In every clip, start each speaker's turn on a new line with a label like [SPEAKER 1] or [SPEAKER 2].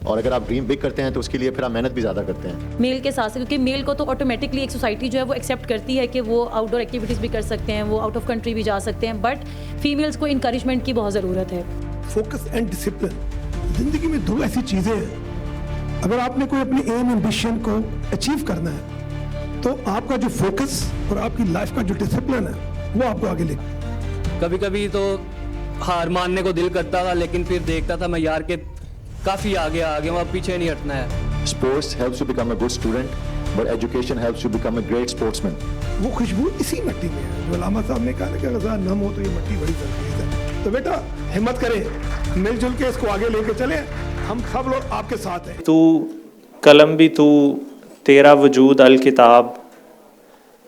[SPEAKER 1] اور اگر آپ ڈریم بگ کرتے ہیں تو اس کے لیے پھر آپ محنت بھی زیادہ کرتے ہیں.
[SPEAKER 2] میل کے ساتھ کیونکہ میل کو تو آٹومیٹکلی ایک سوسائٹی جو ہے وہ ایکسیپٹ کرتی ہے کہ وہ آؤٹ ڈور ایکٹیویٹیز بھی کر سکتے ہیں, وہ آؤٹ آف کنٹری بھی جا سکتے ہیں, بٹ فیمیلس کو انکریجمنٹ کی بہت ضرورت ہے.
[SPEAKER 3] فوکس اینڈ ڈسپلن زندگی میں دو ایسی چیزیں ہیں, اگر آپ نے کوئی اپنی ایم ایمبیشن کو اچیو کرنا ہے تو آپ کا جو فوکس اور آپ کی لائف کا جو ڈسپلن ہے وہ آپ کو آگے لے.
[SPEAKER 4] کبھی کبھی تو ہار ماننے کو دل کرتا تھا, لیکن پھر دیکھتا تھا میں یار کہ کافی آگے وہاں پیچھے نہیں ہٹنا ہے.
[SPEAKER 1] Sports helps you become a good student, but education helps you become a great sportsman.
[SPEAKER 3] وہ خوشبو اسی مٹی میں ہے جو علامہ صاحب نے کہا کہ غذا نم ہو تو یہ مٹی بڑی ضروری ہے. تو بیٹا ہمت کریں, مل جل کے اس کو آگے لے کے چلیں, ہم سب لوگ آپ کے ساتھ ہیں.
[SPEAKER 5] تو قلم بھی تو تیرا وجود الکتاب,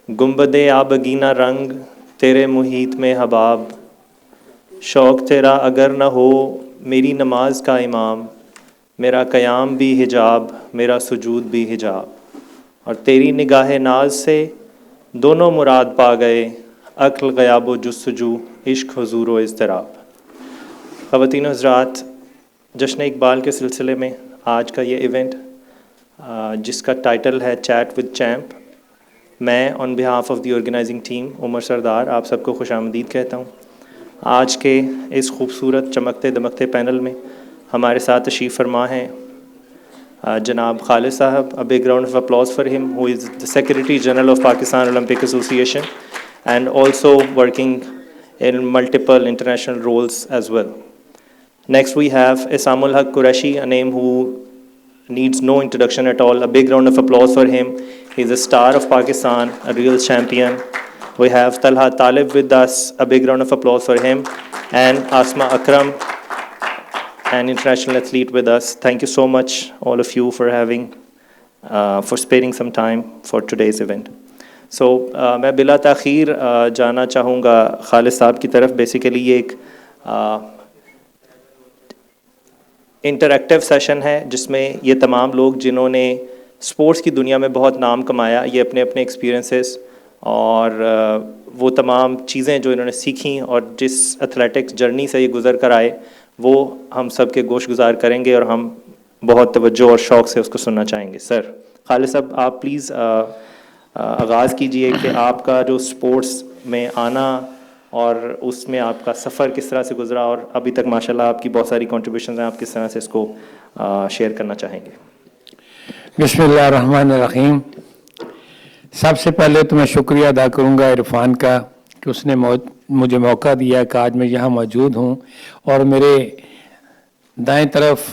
[SPEAKER 5] گنبد آبگینہ رنگ تیرے محیط میں حباب, شوق تیرا اگر نہ ہو میری نماز کا امام, میرا قیام بھی حجاب میرا سجود بھی حجاب, اور تیری نگاہ ناز سے دونوں مراد پا گئے, عقل غیاب و جستجو عشق حضور و اضطراب. خواتین و حضرات, جشن اقبال کے سلسلے میں آج کا یہ ایونٹ جس کا ٹائٹل ہے چیٹ ود چیمپ, میں on behalf of the organising team Umar Sardar آپ سب کو خوش آمدید کہتا ہوں. آج کے اس خوبصورت چمکتے دمکتے پینل میں ہمارے ساتھ تشریف فرما ہیں جناب خالد صاحب. A big round of applause for him, who is the Secretary General of Pakistan Olympic Association and also working in multiple international roles as well. Next we have Isamul Haq Qureshi, a name who needs no introduction at all. A big round of applause for him. He's a star of Pakistan, a real champion. We have Talha Talib with us. A big round of applause for him. And Asma Akram, an international athlete with us. Thank you so much, all of you, for sparing some time for today's event. So, میں بلا تاخیر جانا چاہوں گا خالد صاحب کی طرف. Basically یہ ایک انٹریکٹیو سیشن ہے جس میں یہ تمام لوگ جنہوں نے اسپورٹس کی دنیا میں بہت نام کمایا, یہ اپنے اپنے ایکسپیرینسز اور وہ تمام چیزیں جو انہوں نے سیکھیں اور جس ایتھلیٹکس جرنی سے یہ گزر کر آئے وہ ہم سب کے گوش گزار کریں گے, اور ہم بہت توجہ اور شوق سے اس کو سننا چاہیں گے. سر خالد صاحب, آپ پلیز آغاز کیجئے کہ آپ کا جو اسپورٹس میں آنا اور اس میں آپ کا سفر کس طرح سے گزرا, اور ابھی تک ماشاءاللہ آپ کی بہت ساری کنٹریبیوشنز ہیں, آپ کس طرح سے اس کو شیئر کرنا چاہیں گے.
[SPEAKER 6] بسم اللہ الرحمن الرحیم. سب سے پہلے تو میں شکریہ ادا کروں گا عرفان کا کہ اس نے مجھے موقع دیا کہ آج میں یہاں موجود ہوں, اور میرے دائیں طرف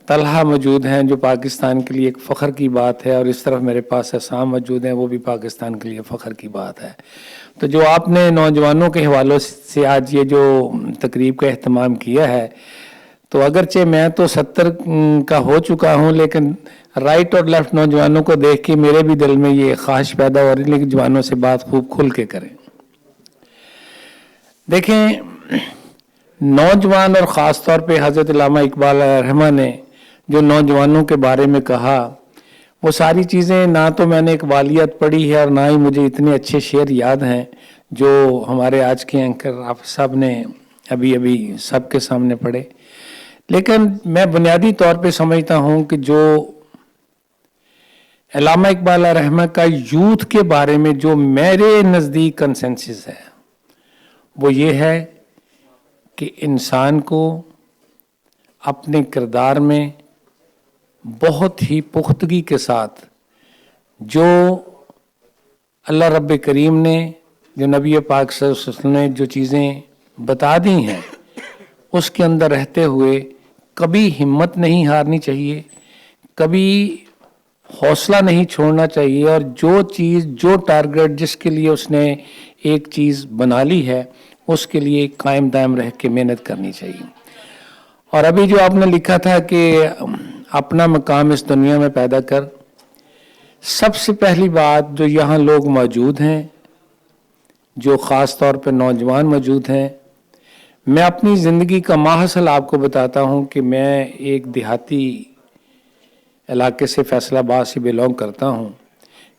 [SPEAKER 6] طلحہ موجود ہیں جو پاکستان کے لیے ایک فخر کی بات ہے, اور اس طرف میرے پاس عصام موجود ہیں وہ بھی پاکستان کے لیے فخر کی بات ہے. تو جو آپ نے نوجوانوں کے حوالوں سے آج یہ جو تقریب کا اہتمام کیا ہے, تو اگرچہ میں تو 70 کا ہو چکا ہوں, لیکن رائٹ اور لیفٹ نوجوانوں کو دیکھ کے میرے بھی دل میں یہ خواہش پیدا ہو رہی ہے کہ جوانوں سے بات خوب کھل کے کریں. دیکھیں, نوجوان اور خاص طور پہ حضرت علامہ اقبال علیہ الرحمہ نے جو نوجوانوں کے بارے میں کہا, وہ ساری چیزیں نہ تو میں نے اقبالیت پڑھی ہے اور نہ ہی مجھے اتنے اچھے شعر یاد ہیں جو ہمارے آج کے اینکر آپ سب نے ابھی سب کے سامنے پڑھے. لیکن میں بنیادی طور پہ سمجھتا ہوں کہ جو علامہ اقبال علیہ الرحمہ کا یوتھ کے بارے میں جو میرے نزدیک کنسنسس ہے وہ یہ ہے کہ انسان کو اپنے کردار میں بہت ہی پختگی کے ساتھ جو اللہ رب کریم نے, جو نبی پاک صلی اللہ علیہ وسلم نے جو چیزیں بتا دی ہیں, اس کے اندر رہتے ہوئے کبھی ہمت نہیں ہارنی چاہیے, کبھی حوصلہ نہیں چھوڑنا چاہیے, اور جو ٹارگٹ جس کے لیے اس نے ایک چیز بنا لی ہے اس کے لیے قائم دائم رہ کے محنت کرنی چاہیے. اور ابھی جو آپ نے لکھا تھا کہ اپنا مقام اس دنیا میں پیدا کر, سب سے پہلی بات جو یہاں لوگ موجود ہیں, جو خاص طور پہ نوجوان موجود ہیں, میں اپنی زندگی کا ماحصل آپ کو بتاتا ہوں کہ میں ایک دیہاتی علاقے سے فیصل آباد سے بلونگ کرتا ہوں.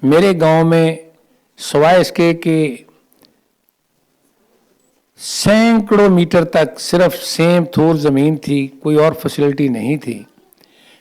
[SPEAKER 6] میرے گاؤں میں سوائے اس کے کہ سینکڑوں میٹر تک صرف سیم تھور زمین تھی, کوئی اور فیسلٹی نہیں تھی.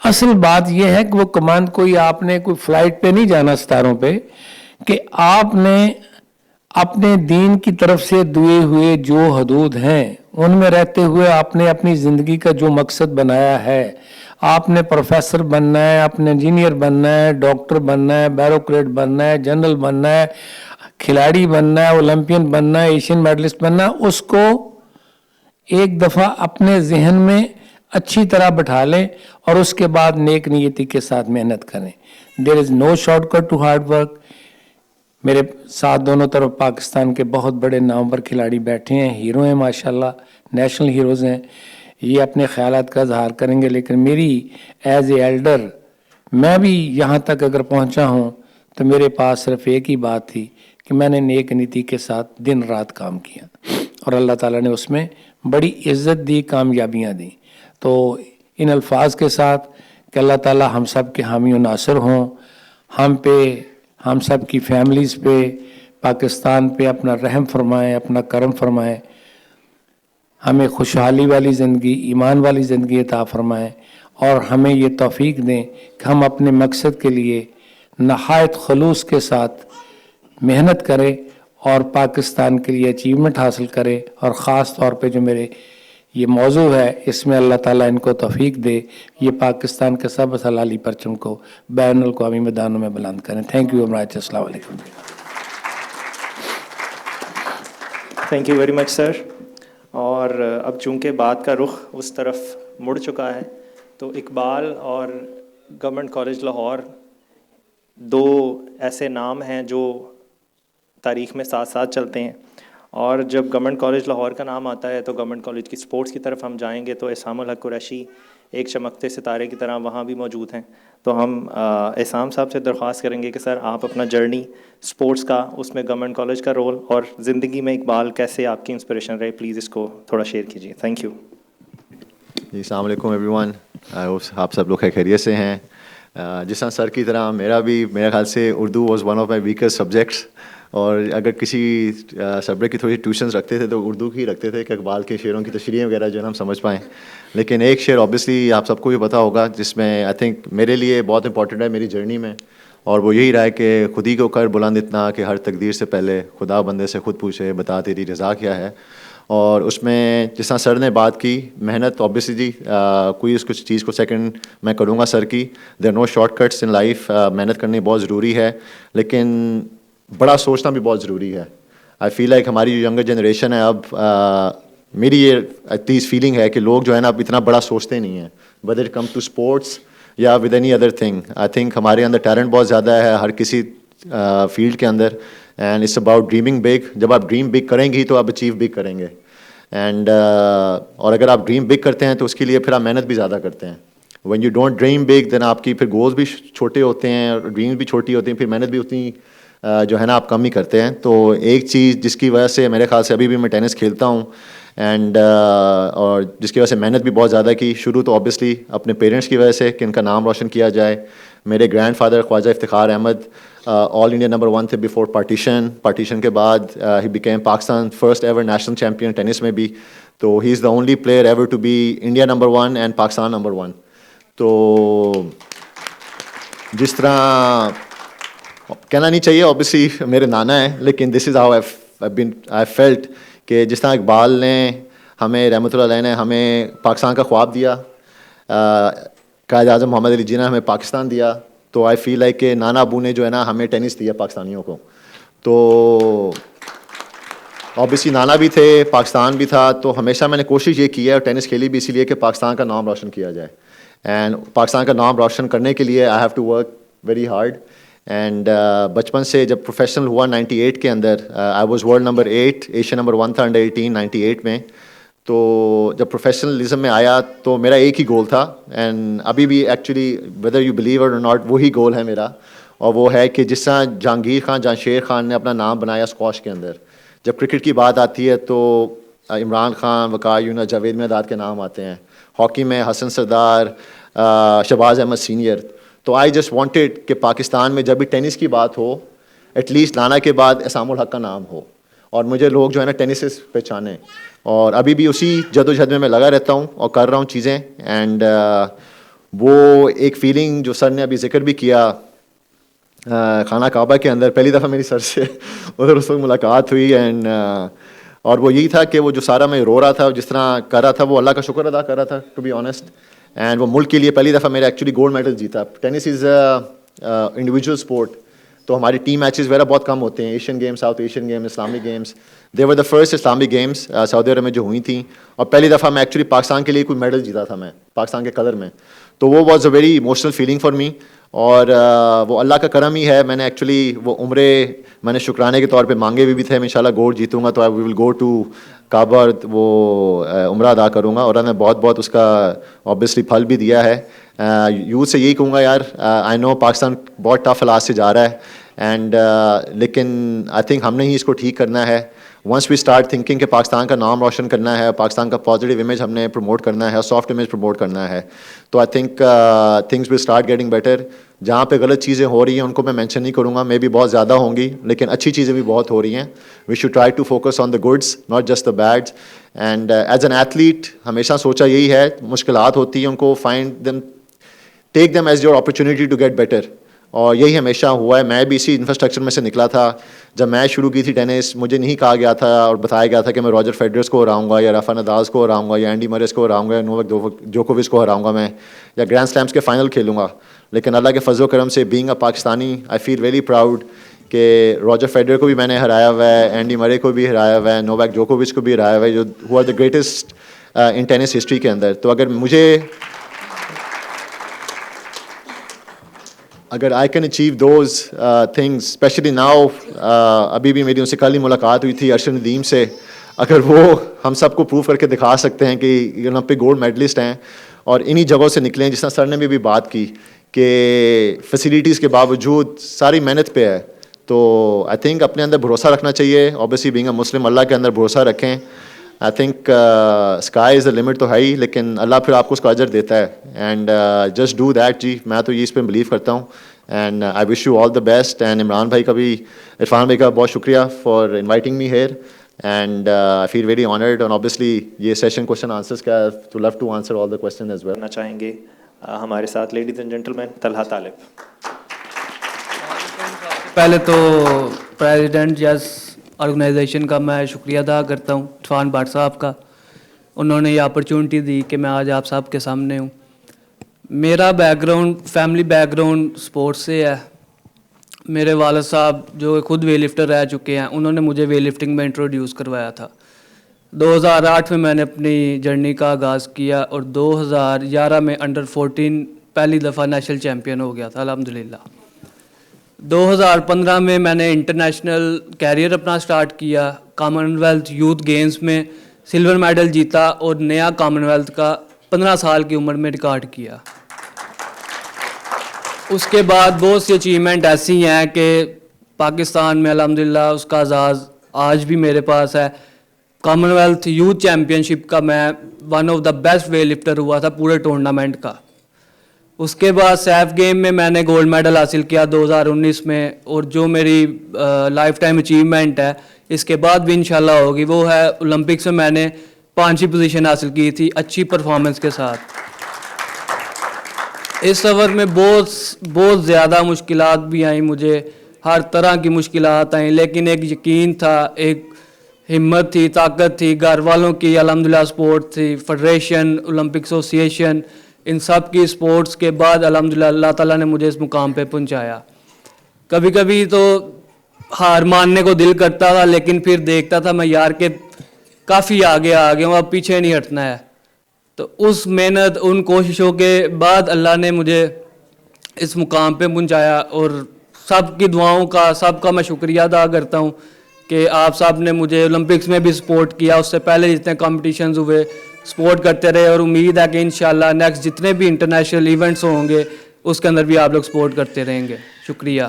[SPEAKER 6] اصل بات یہ ہے کہ وہ کمانڈ کوئی آپ نے کوئی فلائٹ پہ نہیں جانا ستاروں پہ، کہ آپ نے اپنے دین کی طرف سے دیے ہوئے جو حدود ہیں ان میں رہتے ہوئے آپ نے اپنی زندگی کا جو مقصد بنایا ہے، آپ نے پروفیسر بننا ہے، اپنے انجینئر بننا ہے، ڈاکٹر بننا ہے، بیوروکریٹ بننا ہے، جنرل بننا ہے، کھلاڑی بننا ہے، اولمپئن بننا ہے، ایشین میڈلسٹ بننا ہے، اس کو ایک دفعہ اپنے ذہن میں اچھی طرح بٹھا لیں اور اس کے بعد نیک نیتی کے ساتھ محنت کریں. There is no shortcut to hard work. میرے ساتھ دونوں طرف پاکستان کے بہت بڑے نامور کھلاڑی بیٹھے ہیں، ہیرو ہیں ماشاءاللہ، نیشنل ہیروز ہیں، یہ اپنے خیالات کا اظہار کریں گے. لیکن میری ایز اے ایلڈر میں بھی یہاں تک اگر پہنچا ہوں تو میرے پاس صرف ایک ہی بات تھی کہ میں نے نیک نیتی کے ساتھ دن رات کام کیا اور اللہ تعالیٰ نے اس میں بڑی عزت دی، کامیابیاں دیں. تو ان الفاظ کے ساتھ کہ اللہ تعالیٰ ہم سب کے حامی و ناصر ہوں، ہم پہ، ہم سب کی فیملیز پہ، پاکستان پہ اپنا رحم فرمائیں، اپنا کرم فرمائیں، ہمیں خوشحالی والی زندگی، ایمان والی زندگی عطا فرمائیں اور ہمیں یہ توفیق دیں کہ ہم اپنے مقصد کے لیے نہایت خلوص کے ساتھ محنت کریں اور پاکستان کے لیے اچیومنٹ حاصل کریں. اور خاص طور پہ جو میرے یہ موضوع ہے اس میں اللہ تعالیٰ ان کو توفیق دے، یہ پاکستان کے سب حلالی پرچم کو بین الاقوامی میدانوں میں بلند کریں. تھینک یو امراج، السلام علیکم.
[SPEAKER 5] تھینک یو ویری مچ سر. اور اب چونکہ بات کا رخ اس طرف مڑ چکا ہے تو اقبال اور گورنمنٹ کالج لاہور دو ایسے نام ہیں جو تاریخ میں ساتھ ساتھ چلتے ہیں. اور جب گورنمنٹ کالج لاہور کا نام آتا ہے تو گورنمنٹ کالج کی سپورٹس کی طرف ہم جائیں گے تو احسام الحق قریشی ایک چمکتے ستارے کی طرح وہاں بھی موجود ہیں. تو ہم احسام صاحب سے درخواست کریں گے کہ سر آپ اپنا جرنی سپورٹس کا، اس میں گورنمنٹ کالج کا رول اور زندگی میں اقبال کیسے آپ کی انسپریشن رہے، پلیز اس کو تھوڑا شیئر کیجیے. Thank you.
[SPEAKER 1] جی السلام علیکم ایوری ون. آپ سب لوگ خیریت سے ہیں. جس طرح سر کی طرح میرا خیال سے Urdu was one of my ویکسٹ subjects, اور اگر کسی سبجیکٹ کی تھوڑی ٹیوشنز رکھتے تھے تو اردو کی رکھتے تھے کہ اقبال کے شعروں کی تشریح وغیرہ جو ہے نا ہم سمجھ پائیں. لیکن ایک شعر آبویسلی آپ سب کو بھی پتہ ہوگا جس میں آئی تھنک میرے لیے بہت امپورٹنٹ ہے میری جرنی میں، اور وہ یہی رہا ہے کہ خود ہی کو کر بلند اتنا کہ ہر تقدیر سے پہلے خدا بندے سے خود پوچھے بتا تیری رضا کیا ہے. اور اس میں جس طرح سر نے بات کی محنت، آبویسلی جی کوئی اس کچھ چیز کو سیکنڈ میں کروں گا سر کی، دیر نو شارٹ کٹس ان لائف. محنت کرنی بہت ضروری ہے لیکن بڑا سوچنا بھی بہت ضروری ہے. آئی فیل لائک ہماری جو ینگر جنریشن ہے اب میری یہ اتیس فیلنگ ہے کہ لوگ جو ہے نا اب اتنا بڑا سوچتے نہیں ہیں، whether it comes to sports یا with any other thing. I think ہمارے اندر ٹیلنٹ بہت زیادہ ہے ہر کسی فیلڈ کے اندر، and it's about dreaming big. جب آپ ڈریم بگ کریں گی تو آپ اچیو بگ کریں گے، اینڈ اور اگر آپ ڈریم بگ کرتے ہیں تو اس کے لیے پھر آپ محنت بھی زیادہ کرتے ہیں. When you don't dream big then آپ کی پھر گولز بھی چھوٹے ہوتے ہیں اور ڈریمز بھی چھوٹی ہوتی ہیں، پھر محنت بھی اتنی جو ہے نا آپ کم ہی کرتے ہیں. تو ایک چیز جس کی وجہ سے میرے خیال سے ابھی بھی میں ٹینس کھیلتا ہوں اینڈ اور جس کی وجہ سے محنت بھی بہت زیادہ کی شروع تو آبویسلی اپنے پیرنٹس کی وجہ سے کہ ان کا نام روشن کیا جائے. میرے grandfather Khawaja Iftikhar Ahmed all India number 1 تھے بیفور پارٹیشن کے بعد ہی became Pakistan first ever national champion tennis میں بھی. تو he is the only player ever to be India number 1 and Pakistan number 1. تو جس طرح کہنا نہیں چاہیے آبویسلی میرے نانا ہیں، لیکن دس از ہاؤ آئی فیلٹ کہ جس طرح اقبال نے ہمیں رحمۃ اللہ علیہ نے ہمیں پاکستان کا خواب دیا، قائد اعظم محمد علی جناح ہمیں پاکستان دیا، تو آئی فیل لائک کہ نانا ابو نے جو ہے نا ہمیں ٹینس دیا پاکستانیوں کو. تو آبویسلی نانا بھی تھے، پاکستان بھی تھا، تو ہمیشہ میں نے کوشش یہ کی ہے اور ٹینس کھیلی بھی اسی لیے کہ پاکستان کا نام روشن کیا جائے. اینڈ پاکستان کا نام روشن کرنے کے لیے I have to work very hard. And بچپن سے جب پروفیشنل ہوا 98 کے اندر، I was world number 8، Asian number 1 تھا انڈر 18 98 میں. تو جب پروفیشنلزم میں آیا تو میرا ایک ہی گول تھا، اینڈ ابھی بھی ایکچولی ویدر یو بلیو اور ناٹ وہی گول ہے میرا، اور وہ ہے کہ جس طرح جہانگیر خان جہاں شیر خان نے اپنا نام بنایا اسکواش کے اندر، جب کرکٹ کی بات آتی ہے تو عمران خان، وقار یونس، جاوید میرداد کے نام آتے ہیں. ہاکی میں حسن سردار، شہباز احمد سینئر. تو آئی جسٹ وانٹیڈ کہ پاکستان میں جب بھی ٹینس کی بات ہو ایٹ لیسٹ نانا کے بعد احسام الحق کا نام ہو اور مجھے لوگ جو ہے نا ٹینس سے پہچانیں. اور ابھی بھی اسی جد و جہد میں لگا رہتا ہوں اور کر رہا ہوں چیزیں. اینڈ وہ ایک فیلنگ جو سر نے ابھی ذکر بھی کیا خانہ کعبہ کے اندر، پہلی دفعہ میری سر سے ادھر اس وقت ملاقات ہوئی، اینڈ اور وہ یہی تھا کہ وہ جو سارا میں رو رہا تھا، جس طرح کر رہا تھا، وہ اللہ کا شکر ادا کر رہا تھا ٹو بی آنیسٹ. اینڈ وہ ملک کے لیے پہلی دفعہ میرا ایکچولی گولڈ میڈل جیتا. ٹینس از انڈیویجول اسپورٹ، تو ہماری ٹیم میچز وغیرہ بہت کم ہوتے ہیں. Asian Games, South Asian Games, Islamic Games, they were the first Islamic Games سعودی عرب میں جو ہوئی تھیں، اور پہلی دفعہ میں ایکچولی پاکستان کے لیے کوئی میڈل جیتا تھا میں پاکستان کے کلر میں. تو وہ was a very emotional feeling for me, اور وہ اللہ کا کرم ہی ہے. میں نے ایکچولی وہ عمرے میں نے شکرانے کے طور پہ مانگے بھی تھے، میں انشاءاللہ گولڈ جیتوں گا تو آئی ول گو ٹو کعبہ، وہ عمرہ ادا کروں گا، اور اللہ نے بہت بہت اس کا آبویسلی پھل بھی دیا ہے. یوتھ سے یہی کہوں گا یار، آئی نو پاکستان بہت ٹف حالات سے جا رہا ہے، اینڈ لیکن آئی تھنک ہم نے ہی اس کو ٹھیک کرنا ہے. ونس وی اسٹارٹ تھنکنگ کہ پاکستان کا نام روشن کرنا ہے، پاکستان کا پازیٹیو امیج ہم نے پروموٹ کرنا ہے، سافٹ امیج پروموٹ کرنا ہے، تو I think things will start getting better. جہاں پہ غلط چیزیں ہو رہی ہیں ان کو میں مینشن نہیں کروں گا، مے بی بہت زیادہ ہوں گی، لیکن اچھی چیزیں بھی بہت ہو رہی ہیں. We should try to focus on the goods, not just the bads. And as an athlete ہمیشہ سوچا یہی ہے، مشکلات ہوتی ہیں ان کو find them, take them as your opportunity to get better, اور یہی ہمیشہ ہوا ہے. میں بھی اسی انفراسٹرکچر میں سے نکلا تھا. جب میں شروع کی تھی ٹینس، مجھے نہیں کہا گیا تھا اور بتایا گیا تھا کہ میں راجر فیڈررز کو ہراؤں گا، یا رافا نڈال کو ہراؤں گا، یا اینڈی مرز کو ہراؤں گا، یا نوواک جوکووچ کو ہراؤں گا میں، یا گرینڈ سلیمس کے فائنل کھیلوں گا. لیکن اللہ کے فضل و کرم سے being a Pakistani, I feel very proud کہ راجر فیڈرر کو بھی میں نے ہرایا ہوا ہے، اینڈی مرے کو بھی ہرایا ہوا ہے، نوواک جوکووچ کو بھی ہرایا ہوا ہے، جو who are the greatest in tennis history کے اندر. تو اگر I can achieve those things, especially now, ابھی بھی میری ان سے کل ہی ملاقات ہوئی تھی ارشد ندیم سے، اگر وہ ہم سب کو پروف کر کے دکھا سکتے ہیں کہ اولمپک گولڈ میڈلسٹ ہیں اور انہی جگہوں سے نکلے ہیں، جس طرح سر نے بھی بات کی کہ فیسیلیٹیز کے باوجود ساری محنت پہ ہے، تو آئی تھنک اپنے اندر بھروسہ رکھنا چاہیے. اوبیسلی بینگ اے مسلم، اللہ کے اندر بھروسہ رکھیں. I think sky is a limit تو ہے ہی، لیکن اللہ پھر آپ کو اس کا اجر دیتا ہے. And just do that. جی میں تو یہ اس پہ بلیو کرتا ہوں، and I wish you all the best. And Imran بھائی کا بھی، عرفان بھائی کا بہت شکریہ for inviting me here, and I feel very honoured. And obviously یہ سیشن کوشچن آنسرس کا، to love to answer all the question as well.
[SPEAKER 5] کرنا چاہیں گے ہمارے ساتھ ladies and gentleman Talha طالب.
[SPEAKER 4] پہلے تو پریزیڈنٹ یس آرگنائزیشن کا میں شکریہ ادا کرتا ہوں، عرفان بھٹ صاحب کا. انہوں نے یہ اپرچونٹی دی کہ میں آج آپ سب کے سامنے ہوں. میرا back ground, family back ground sports سے ہے. میرے والد صاحب جو خود ویٹ لفٹر رہ چکے ہیں، انہوں نے مجھے ویٹ لفٹنگ میں انٹروڈیوس کروایا تھا. 2008 میں نے اپنی جرنی کا آغاز کیا، اور 2011 میں انڈر 14 پہلی دفعہ نیشنل چیمپئن ہو گیا تھا الحمدللہ. 2015 میں نے انٹرنیشنل کیریئر اپنا سٹارٹ کیا. کامن ویلتھ یوتھ گیمز میں سلور میڈل جیتا، اور نیا کامن ویلتھ کا 15 سال کی عمر میں ریکارڈ کیا. اس کے بعد بہت سی اچیومنٹ ایسی ہیں کہ پاکستان میں الحمدللہ اس کا اعزاز آج بھی میرے پاس ہے. Commonwealth youth championship کا میں one of the best weightlifter ہوا تھا پورے ٹورنامنٹ کا. اس کے بعد سیف گیم میں نے گولڈ میڈل حاصل کیا 2019 میں، اور جو میری لائف ٹائم اچیومنٹ ہے اس کے بعد بھی انشاءاللہ ہوگی، وہ ہے اولمپکس میں میں نے 5ویں پوزیشن حاصل کی تھی اچھی پرفارمنس کے ساتھ. اس سفر میں بہت زیادہ مشکلات بھی آئیں، مجھے ہر طرح کی مشکلات آئیں، لیکن ایک یقین تھا، ایک ہمت تھی، طاقت تھی، گھر والوں کی الحمدللہ سپورٹ تھی، فیڈریشن، اولمپک ایسوسیشن، ان سب کی سپورٹس کے بعد الحمدللہ اللہ تعالیٰ نے مجھے اس مقام پہ پہنچایا. کبھی کبھی تو ہار ماننے کو دل کرتا تھا، لیکن پھر دیکھتا تھا میں یار کہ کافی آگے آ گیا ہوں، اب پیچھے نہیں ہٹنا ہے. تو اس محنت، ان کوششوں کے بعد اللہ نے مجھے اس مقام پہ پہنچایا، اور سب کی دعاؤں کا، سب کا میں شکریہ ادا کرتا ہوں کہ آپ سب نے مجھے اولمپکس میں بھی سپورٹ کیا، اس سے پہلے جتنے کمپٹیشنز ہوئے سپورٹ کرتے رہے، اور امید ہے کہ انشاءاللہ نیکسٹ جتنے بھی انٹرنیشنل ایونٹس ہوں گے اس کے اندر بھی آپ لوگ سپورٹ کرتے رہیں گے. شکریہ.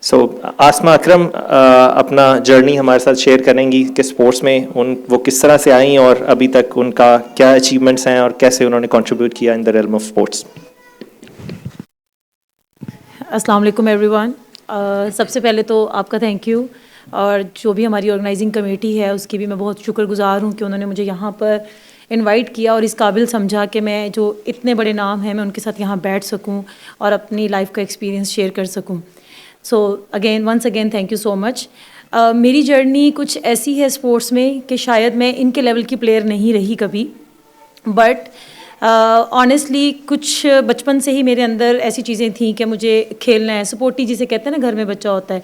[SPEAKER 5] سو آسما اکرم اپنا جرنی ہمارے ساتھ شیئر کریں گی کہ اسپورٹس میں وہ کس طرح سے آئیں اور ابھی تک ان کا کیا اچیومنٹس ہیں اور کیسے انہوں نے کنٹریبیوٹ کیا ان دا ریلم آف اسپورٹس.
[SPEAKER 2] السلام علیکم ایوری ون. سب سے پہلے تو آپ کا تھینک یو، اور جو بھی ہماری آرگنائزنگ کمیٹی ہے اس کی بھی میں بہت شکر گزار ہوں کہ انہوں نے مجھے یہاں پر انوائٹ کیا اور اس قابل سمجھا کہ میں جو اتنے بڑے نام ہیں میں ان کے ساتھ یہاں بیٹھ سکوں اور اپنی لائف کا ایکسپیرینس شیئر کر سکوں. So once again thank you so much. میری جرنی کچھ ایسی ہے اسپورٹس میں کہ شاید میں ان کے لیول کی پلیئر نہیں رہی کبھی, بٹ آنیسٹلی کچھ بچپن سے ہی میرے اندر ایسی چیزیں تھیں کہ مجھے کھیلنا ہے, سپورٹی جسے کہتے ہیں نا گھر میں بچہ ہوتا ہے,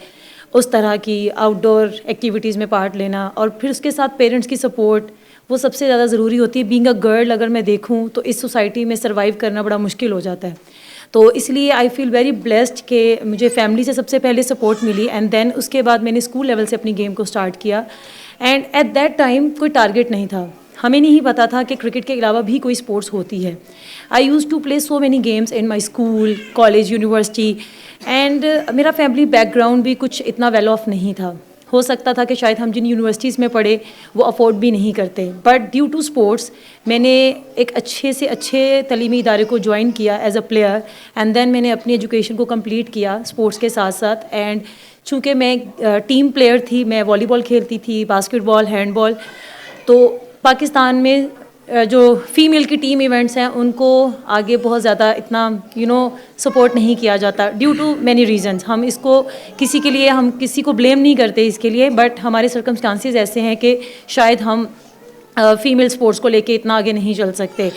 [SPEAKER 2] اس طرح کی آؤٹ ڈور ایکٹیویٹیز میں پارٹ لینا, اور پھر اس کے ساتھ پیرنٹس کی سپورٹ وہ سب سے زیادہ ضروری ہوتی ہے. بینگ اے گرل اگر میں دیکھوں تو اس سوسائٹی میں سروائیو کرنا بڑا مشکل ہو جاتا ہے, تو اس لیے آئی فیل ویری بلیسڈ کہ مجھے فیملی سے سب سے پہلے سپورٹ ملی, اینڈ دین اس کے بعد میں نے اسکول لیول سے اپنی گیم کو اسٹارٹ کیا. اینڈ ایٹ دیٹ ٹائم کوئی ٹارگیٹ نہیں تھا, ہمیں نہیں پتا تھا کہ کرکٹ کے علاوہ بھی کوئی اسپورٹس ہوتی ہے. I use to play so many games in my school, college, university, and میرا فیملی بیک گراؤنڈ بھی کچھ اتنا ویل آف نہیں تھا. ہو سکتا تھا کہ شاید ہم جن یونیورسٹیز میں پڑھے وہ افورڈ بھی نہیں کرتے, بٹ ڈیو ٹو اسپورٹس میں نے ایک اچھے سے اچھے تعلیمی ادارے کو جوائن کیا as a player, and then میں نے اپنی ایجوکیشن کو کمپلیٹ کیا اسپورٹس کے ساتھ ساتھ. اینڈ چونکہ میں ٹیم پلیئر تھی, میں والی بال کھیلتی تھی, باسکٹ بال, ہینڈ بال, تو پاکستان میں جو فیمیل کی ٹیم ایونٹس ہیں ان کو آگے بہت زیادہ اتنا سپورٹ نہیں کیا جاتا ڈیو ٹو مینی ریزنس. ہم اس کو ہم کسی کو بلیم نہیں کرتے اس کے لیے, بٹ ہمارے سرکمسٹانسز ایسے ہیں کہ شاید ہم فیمیل اسپورٹس کو لے کے اتنا آگے نہیں چل سکتے.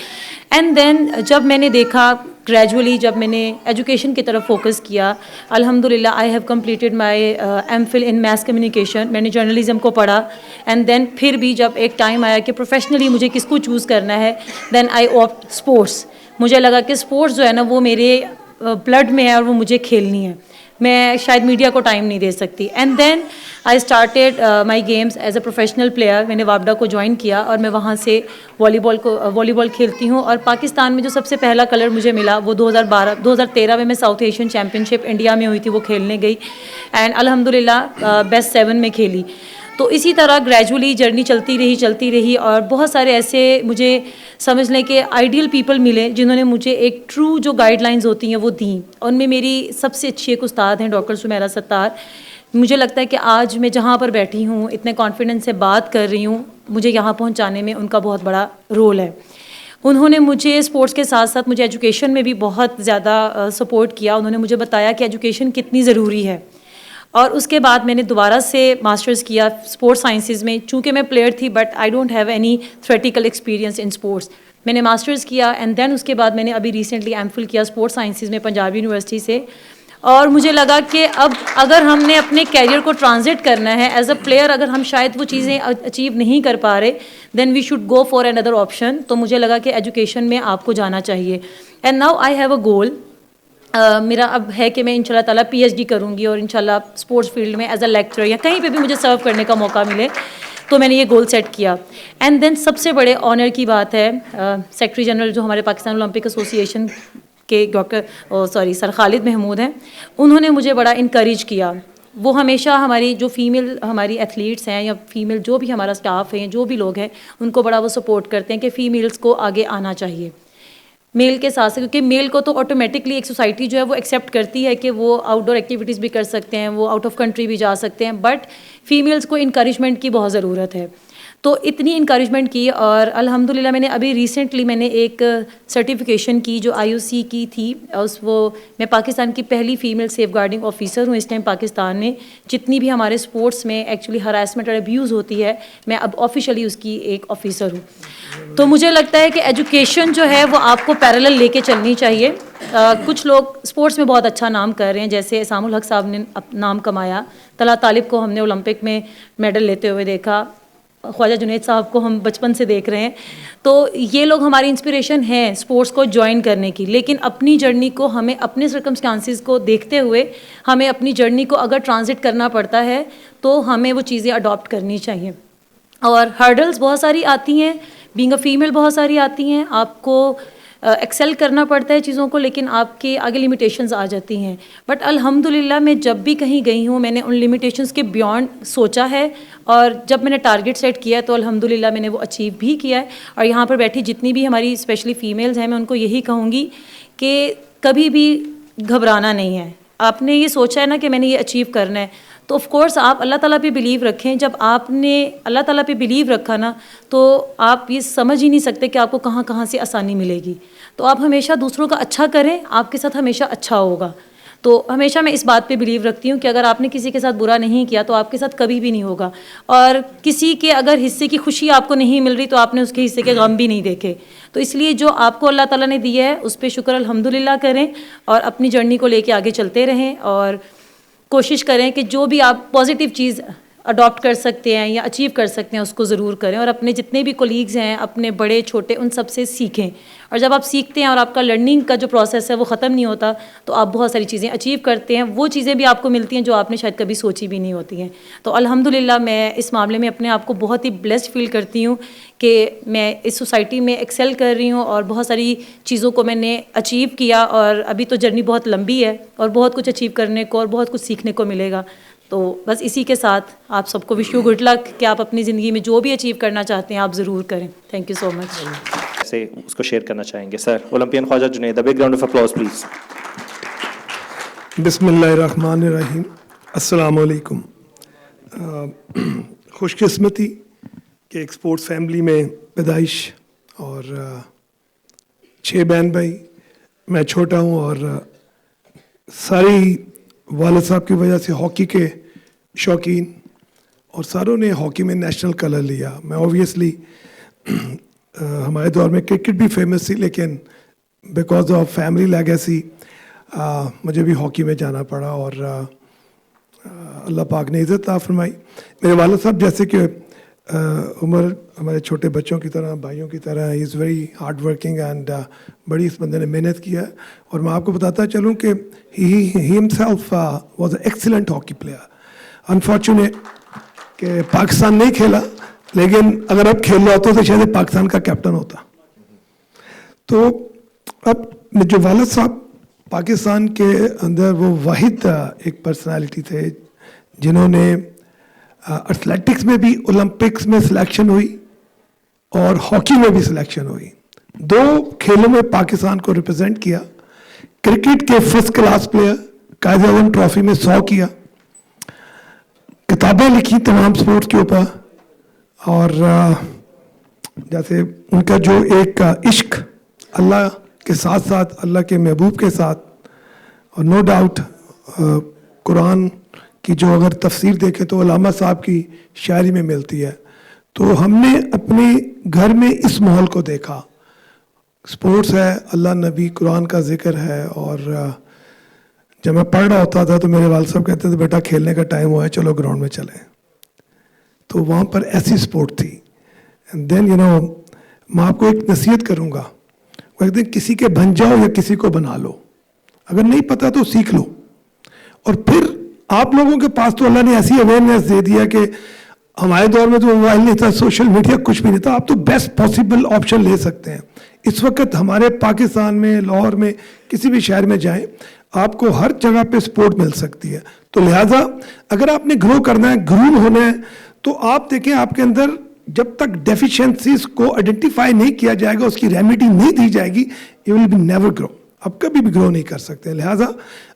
[SPEAKER 2] اینڈ دین جب میں نے دیکھا گریجولی, جب میں نے ایجوکیشن کی طرف فوکس کیا, الحمدللہ I have completed my M Phil in mass communication, میں نے جرنلزم کو پڑھا. اینڈ دین پھر بھی جب ایک ٹائم آیا کہ پروفیشنلی مجھے کس کو چوز کرنا ہے, دین آئی آپٹ اسپورٹس. مجھے لگا کہ اسپورٹس جو ہے نا وہ میرے بلڈ میں ہے اور وہ مجھے کھیلنی ہے, میں شاید میڈیا کو ٹائم نہیں دے سکتی. And then I started my games as a professional player. میں نے وابڈا کو جوائن کیا اور میں وہاں سے والی بال کھیلتی ہوں. اور پاکستان میں جو سب سے پہلا کلر مجھے ملا وہ 2013 میں ساؤتھ ایشین چیمپئن شپ انڈیا میں ہوئی تھی, وہ کھیلنے گئی, اینڈ الحمدللہ بیسٹ 7 میں کھیلی. تو اسی طرح گریجولی جرنی چلتی رہی اور بہت سارے ایسے مجھے سمجھ لیں کہ آئیڈیل پیپل ملے جنہوں نے مجھے ایک ٹرو جو گائیڈ لائنز ہوتی ہیں وہ دیں. ان میں میری سب سے اچھی ایک استاد ہیں ڈاکٹر سمیرہ ستار. مجھے لگتا ہے کہ آج میں جہاں پر بیٹھی ہوں, اتنے کانفیڈنس سے بات کر رہی ہوں, مجھے یہاں پہنچانے میں ان کا بہت بڑا رول ہے. انہوں نے مجھے اسپورٹس کے ساتھ ساتھ مجھے ایجوکیشن میں بھی بہت زیادہ سپورٹ کیا. انہوں نے مجھے بتایا کہ ایجوکیشن کتنی ضروری ہے. اور اس کے بعد میں نے دوبارہ سے ماسٹرز کیا اسپورٹس سائنسز میں. چونکہ میں پلیئر تھی but I don't have any theoretical experience in sports. میں نے ماسٹرز کیا اینڈ دین اس کے بعد میں نے ابھی ریسنٹلی ایم فل کیا اسپورٹس سائنسز میں پنجاب یونیورسٹی سے. اور مجھے لگا کہ اب اگر ہم نے اپنے کیریئر کو ٹرانزٹ کرنا ہے ایز اے پلیئر, اگر ہم شاید وہ چیزیں اچیو نہیں کر پا رہے, then we should go for اندر آپشن. تو مجھے لگا کہ ایجوکیشن میں آپ کو جانا چاہیے. And now I have a goal. میرا اب ہے کہ میں ان شاء اللہ تعالیٰ پی ایچ ڈی کروں گی اور ان شاء اللہ اسپورٹس فیلڈ میں ایز اے لیکچرر یا کہیں پہ بھی مجھے سرو کرنے کا موقع ملے, تو میں نے یہ گول سیٹ کیا. اینڈ دین سب سے بڑے آنر کی بات ہے, سیکرٹری جنرل جو ہمارے پاکستان اولمپک ایسوسی ایشن کے سر خالد محمود ہیں, انہوں نے مجھے بڑا انکریج کیا. وہ ہمیشہ ہماری جو فیمیل ہماری ایتھلیٹس ہیں یا فیمیل جو بھی ہمارا اسٹاف ہے, جو بھی لوگ ہیں, ان کو بڑا وہ سپورٹ کرتے ہیں کہ فیمیلس کو آگے آنا چاہیے میل کے ساتھ سے, کیونکہ میل کو تو آٹومیٹکلی ایک سوسائٹی جو ہے وہ ایکسیپٹ کرتی ہے کہ وہ آؤٹ ڈور ایکٹیویٹیز بھی کر سکتے ہیں, وہ آؤٹ آف کنٹری بھی جا سکتے ہیں, بٹ فیمیلس کو انکریجمنٹ کی بہت ضرورت ہے. تو اتنی انکریجمنٹ کی اور الحمدللہ میں نے ابھی ریسنٹلی میں نے ایک سرٹیفکیشن کی جو IOC کی تھی. میں پاکستان کی پہلی فیمیل سیف گارڈنگ آفیسر ہوں اس ٹائم پاکستان میں. جتنی بھی ہمارے اسپورٹس میں ایکچولی ہراسمنٹ اور ابیوز ہوتی ہے, میں اب آفیشلی اس کی ایک آفیسر ہوں. تو مجھے لگتا ہے کہ ایجوکیشن جو ہے وہ آپ کو پیرالل لے کے چلنی چاہیے. کچھ لوگ اسپورٹس میں بہت اچھا نام کر رہے ہیں, جیسے اسام الحق صاحب نے نام کمایا, طلحہ طالب کو ہم نے اولمپک میں میڈل لیتے ہوئے دیکھا, خواجہ جنید صاحب کو ہم بچپن سے دیکھ رہے ہیں. تو یہ لوگ ہماری انسپریشن ہیں اسپورٹس کو جوائن کرنے کی. لیکن اپنی جرنی کو ہمیں اپنے سرکمسٹانسز کو دیکھتے ہوئے ہمیں اپنی جرنی کو اگر ٹرانزٹ کرنا پڑتا ہے تو ہمیں وہ چیزیں اڈاپٹ کرنی چاہیے. اور ہرڈلز بہت ساری آتی ہیں, بینگ اے فیمیل بہت ساری آتی ہیں, آپ کو ایکسل کرنا پڑتا ہے چیزوں کو, لیکن آپ کے آگے لمیٹیشنز آ جاتی ہیں. بٹ الحمدللہ میں جب بھی کہیں گئی ہوں میں نے ان لمیٹیشنز کے بیونڈ سوچا ہے, اور جب میں نے ٹارگیٹ سیٹ کیا تو الحمدللہ میں نے وہ اچیو بھی کیا ہے. اور یہاں پر بیٹھی جتنی بھی ہماری اسپیشلی فیمیلز ہیں, میں ان کو یہی کہوں گی کہ کبھی بھی گھبرانا نہیں ہے. آپ نے یہ سوچا ہے نا کہ میں نے یہ اچیو کرنا ہے, تو آف کورس آپ اللہ تعالیٰ پہ بلیو رکھیں. جب آپ نے اللہ تعالیٰ پہ بلیو رکھا نا, تو آپ یہ سمجھ ہی نہیں سکتے کہ آپ کو کہاں کہاں سے آسانی ملے گی. تو آپ ہمیشہ دوسروں کا اچھا کریں, آپ کے ساتھ ہمیشہ اچھا ہوگا. تو ہمیشہ میں اس بات پہ بلیو رکھتی ہوں کہ اگر آپ نے کسی کے ساتھ برا نہیں کیا تو آپ کے ساتھ کبھی بھی نہیں ہوگا. اور کسی کے اگر حصے کی خوشی آپ کو نہیں مل رہی تو آپ نے اس کے حصے کے غم بھی نہیں دیکھے. تو اس لیے جو آپ کو اللہ تعالیٰ نے دیا ہے اس پہ شکر الحمدللہ کریں, اور اپنی جرنی کو لے کے آگے چلتے رہیں, اور کوشش کریں کہ جو بھی آپ پازیٹیو چیز اڈاپٹ کر سکتے ہیں یا اچیو کر سکتے ہیں اس کو ضرور کریں. اور اپنے جتنے بھی کولیگز ہیں, اپنے بڑے چھوٹے, ان سب سے سیکھیں. اور جب آپ سیکھتے ہیں اور آپ کا لرننگ کا جو پروسیس ہے وہ ختم نہیں ہوتا, تو آپ بہت ساری چیزیں اچیو کرتے ہیں. وہ چیزیں بھی آپ کو ملتی ہیں جو آپ نے شاید کبھی سوچی بھی نہیں ہوتی ہیں. تو الحمدللہ میں اس معاملے میں اپنے آپ کو بہت ہی بلیسڈ فیل کرتی ہوں کہ میں اس سوسائٹی میں ایکسیل کر رہی ہوں, اور بہت ساری چیزوں کو میں نے اچیو کیا. اور ابھی تو جرنی بہت لمبی ہے, اور بہت کچھ اچیو کرنے کو اور بہت کچھ سیکھنے کو ملے گا. تو بس اسی کے ساتھ آپ سب کو وش یو گڈ لک کہ آپ اپنی زندگی میں جو بھی اچیو کرنا چاہتے ہیں آپ ضرور کریں. Thank you so much.
[SPEAKER 5] سے اس کو شیئر کرنا چاہیں گے sir. Olympian Khawaja Junaid, big round of applause please.
[SPEAKER 3] بسم اللہ الرحمن الرحیم. السلام علیکم. خوش قسمتی کہ ایک اسپورٹس فیملی میں پیدائش, اور 6 بہن بھائی, میں چھوٹا ہوں, اور ساری والد صاحب کی وجہ سے ہاکی کے شوقین, اور ساروں نے ہاکی میں نیشنل کلر لیا. میں اوبویسلی ہمارے دور میں کرکٹ بھی فیمس تھی, لیکن بیکاز آف فیملی لیگیسی مجھے بھی ہاکی میں جانا پڑا, اور اللہ پاک نے عزت عطا فرمائی. میرے والد صاحب جیسے کہ عمر ہمارے چھوٹے بچوں کی طرح, بھائیوں کی طرح, he is very hard working and بڑی اس بندے نے محنت کیا. اور میں آپ کو بتاتا چلوں کہ he himself was a excellent hockey player. Unfortunate کہ پاکستان نہیں کھیلا, لیکن اگر اب کھیل رہا ہوتا تو شاید پاکستان کا کیپٹن ہوتا. تو اب جو والد صاحب پاکستان کے اندر وہ واحد ایک پرسنالٹی تھے جنہوں نے ایتھلیٹکس میں بھی اولمپکس میں سلیکشن ہوئی اور ہاکی میں بھی سلیکشن ہوئی. 2 کھیلوں میں پاکستان کو ریپرزینٹ کیا. کرکٹ کے first class player, Quaid Azam trophy میں 100 کیا. کتابیں لکھی تمام سپورٹ کے اوپر, اور جیسے ان کا جو ایک عشق اللہ کے ساتھ ساتھ اللہ کے محبوب کے ساتھ, اور نو ڈاؤٹ قرآن کی جو اگر تفسیر دیکھیں تو علامہ صاحب کی شاعری میں ملتی ہے. تو ہم نے اپنے گھر میں اس ماحول کو دیکھا. سپورٹس ہے, اللہ نبی قرآن کا ذکر ہے, اور جب میں پڑھ رہا ہوتا تھا تو میرے والد صاحب کہتے تھے بیٹا کھیلنے کا ٹائم ہوا ہے, چلو گراؤنڈ میں چلیں. تو وہاں پر ایسی سپورٹ تھی. اینڈ دین میں آپ کو ایک نصیحت کروں گا, وہ ایک دن کسی کے بن جاؤ یا کسی کو بنا لو, اگر نہیں پتا تو سیکھ لو. اور پھر آپ لوگوں کے پاس تو اللہ نے ایسی اویئرنیس دے دیا کہ ہمارے دور میں تو موبائل نہیں تھا, سوشل میڈیا کچھ بھی نہیں تھا, آپ تو بیسٹ پاسبل آپشن لے سکتے ہیں. اس وقت ہمارے پاکستان میں, لاہور میں, کسی بھی شہر میں جائیں, آپ کو ہر جگہ پہ سپورٹ مل سکتی ہے. تو لہٰذا اگر آپ نے گرو کرنا ہے, گرون ہونا ہے, تو آپ دیکھیں آپ کے اندر جب تک ڈیفیشنسیز کو آئیڈینٹیفائی نہیں کیا جائے گا, اس کی ریمیڈی نہیں دی جائے گی, یو ول بی نیور گرو. آپ کبھی بھی گرو نہیں کر سکتے. لہٰذا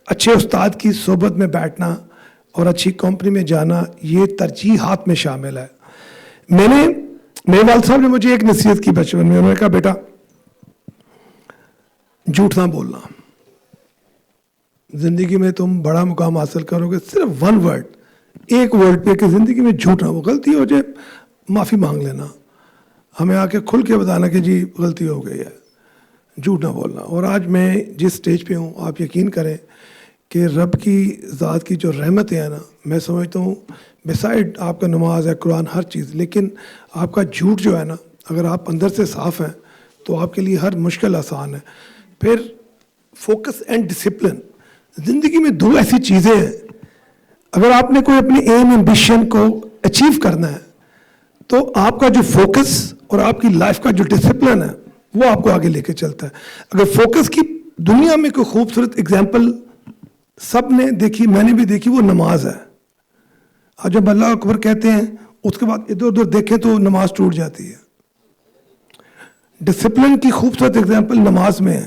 [SPEAKER 3] اچھے استاد کی صحبت میں بیٹھنا اور اچھی کمپنی میں جانا یہ ترجیحات میں شامل ہے. میرے والد صاحب نے مجھے ایک نصیحت کی بچپن میں, انہوں نے کہا بیٹا جھوٹ نہ بولنا, زندگی میں تم بڑا مقام حاصل کرو گے, صرف 1 ورڈ, ایک ورڈ پہ کہ زندگی میں جھوٹ نہ, وہ غلطی ہو جائے معافی مانگ لینا, ہمیں آ کے کھل کے بتانا کہ جی غلطی ہو گئی ہے, جھوٹ نہ بولنا. اور آج میں جس سٹیج پہ ہوں, آپ یقین کریں کہ رب کی ذات کی جو رحمتیں ہیں نا, میں سمجھتا ہوں بسائڈ آپ کا نماز ہے, قرآن, ہر چیز, لیکن آپ کا جھوٹ جو ہے نا, اگر آپ اندر سے صاف ہیں تو آپ کے لیے ہر مشکل آسان ہے. پھر فوکس اینڈ ڈسپلن, زندگی میں 2 ایسی چیزیں ہیں, اگر آپ نے کوئی اپنے ایم ایمبیشن کو اچیو کرنا ہے تو آپ کا جو فوکس اور آپ کی لائف کا جو ڈسپلن ہے وہ آپ کو آگے لے کے چلتا ہے. اگر فوکس کی دنیا میں کوئی خوبصورت اگزامپل سب نے دیکھی, میں نے بھی دیکھی, وہ نماز ہے. آج جب اللہ اکبر کہتے ہیں اس کے بعد ادھر ادھر دیکھیں تو نماز ٹوٹ جاتی ہے. ڈسپلن کی خوبصورت اگزامپل نماز میں ہے.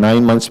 [SPEAKER 1] 9 months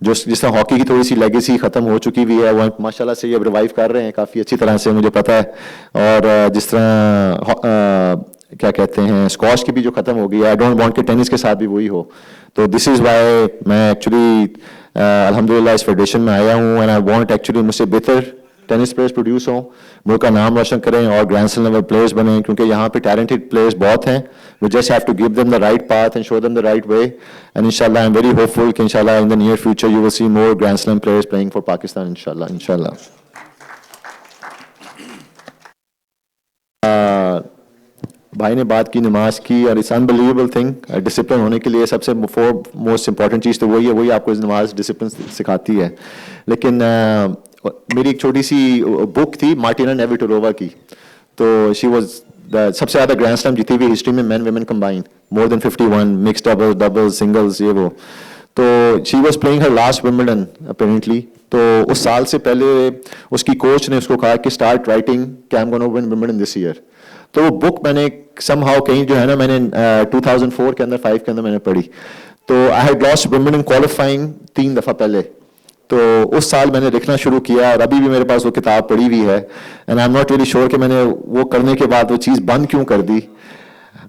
[SPEAKER 1] جو جس طرح ہاکی کی تھوڑی سی لیگیسی ختم ہو چکی ہوئی ہے وہ ماشاءاللہ سے یہ اب ریوائیو کر رہے ہیں کافی اچھی طرح سے, مجھے پتہ ہے. اور جس طرح کیا کہتے ہیں اسکواش کی بھی جو ختم ہو گئی ہے, آئی ڈونٹ وانٹ کہ ٹینس کے ساتھ بھی وہی ہو. تو دس از وائی میں ایکچولی الحمدللہ اس فیڈریشن میں آیا ہوں, اینڈ آئی وانٹ ایکچولی مجھ سے بہتر ٹینس پلیئرس پروڈیوس ہوں, ملک کا نام روشن کریں اور گرینڈ سلیم لیول پلیئرس بنیں, کیونکہ یہاں پہ ٹیلنٹڈ پلیئرس بہت ہیں. We just have to give them the right path and show them the right way, and انشاءاللہ I am very hopeful کہ انشاءاللہ in the near future you will see more grand slam players playing for Pakistan انشاءاللہ. بھائی نے بات کی نماز کی, اور اٹس انبلیویبل تھنگ. ڈسپلن ہونے کے لیے سب سے موسٹ امپورٹنٹ چیز تو وہی آپ کو نماز ڈسپلن سکھاتی ہے. لیکن میری ایک چھوٹی سی بک تھی مارٹینا نیوریٹولووا کی, تو شی واز سب سے زیادہ گرینڈ سلیم جیتی ہوئی ہسٹری میں مین ویمن کمبائن, مور دین 51 مکس ڈبل سنگلز یہ وہ. تو she was playing Hare last Wimbledon apparently. تو اس سال سے پہلے اس کی کوچ نے اس کو کہا کہ اسٹارٹ رائٹنگ کہ I am gonna win Wimbledon this year. تو وہ بک میں نے سم ہاؤ کہیں جو ہے نا میں نے 2004 کے اندر 5 کے اندر میں نے پڑھی. تو I had last Wimbledon qualifying 3 دفعہ پہلے. تو اس سال میں نے لکھنا شروع کیا, اور ابھی بھی میرے پاس وہ کتاب پڑھی ہوئی ہے, and I am not really sure کہ میں نے وہ کرنے کے بعد وہ چیز بند کیوں کر دی.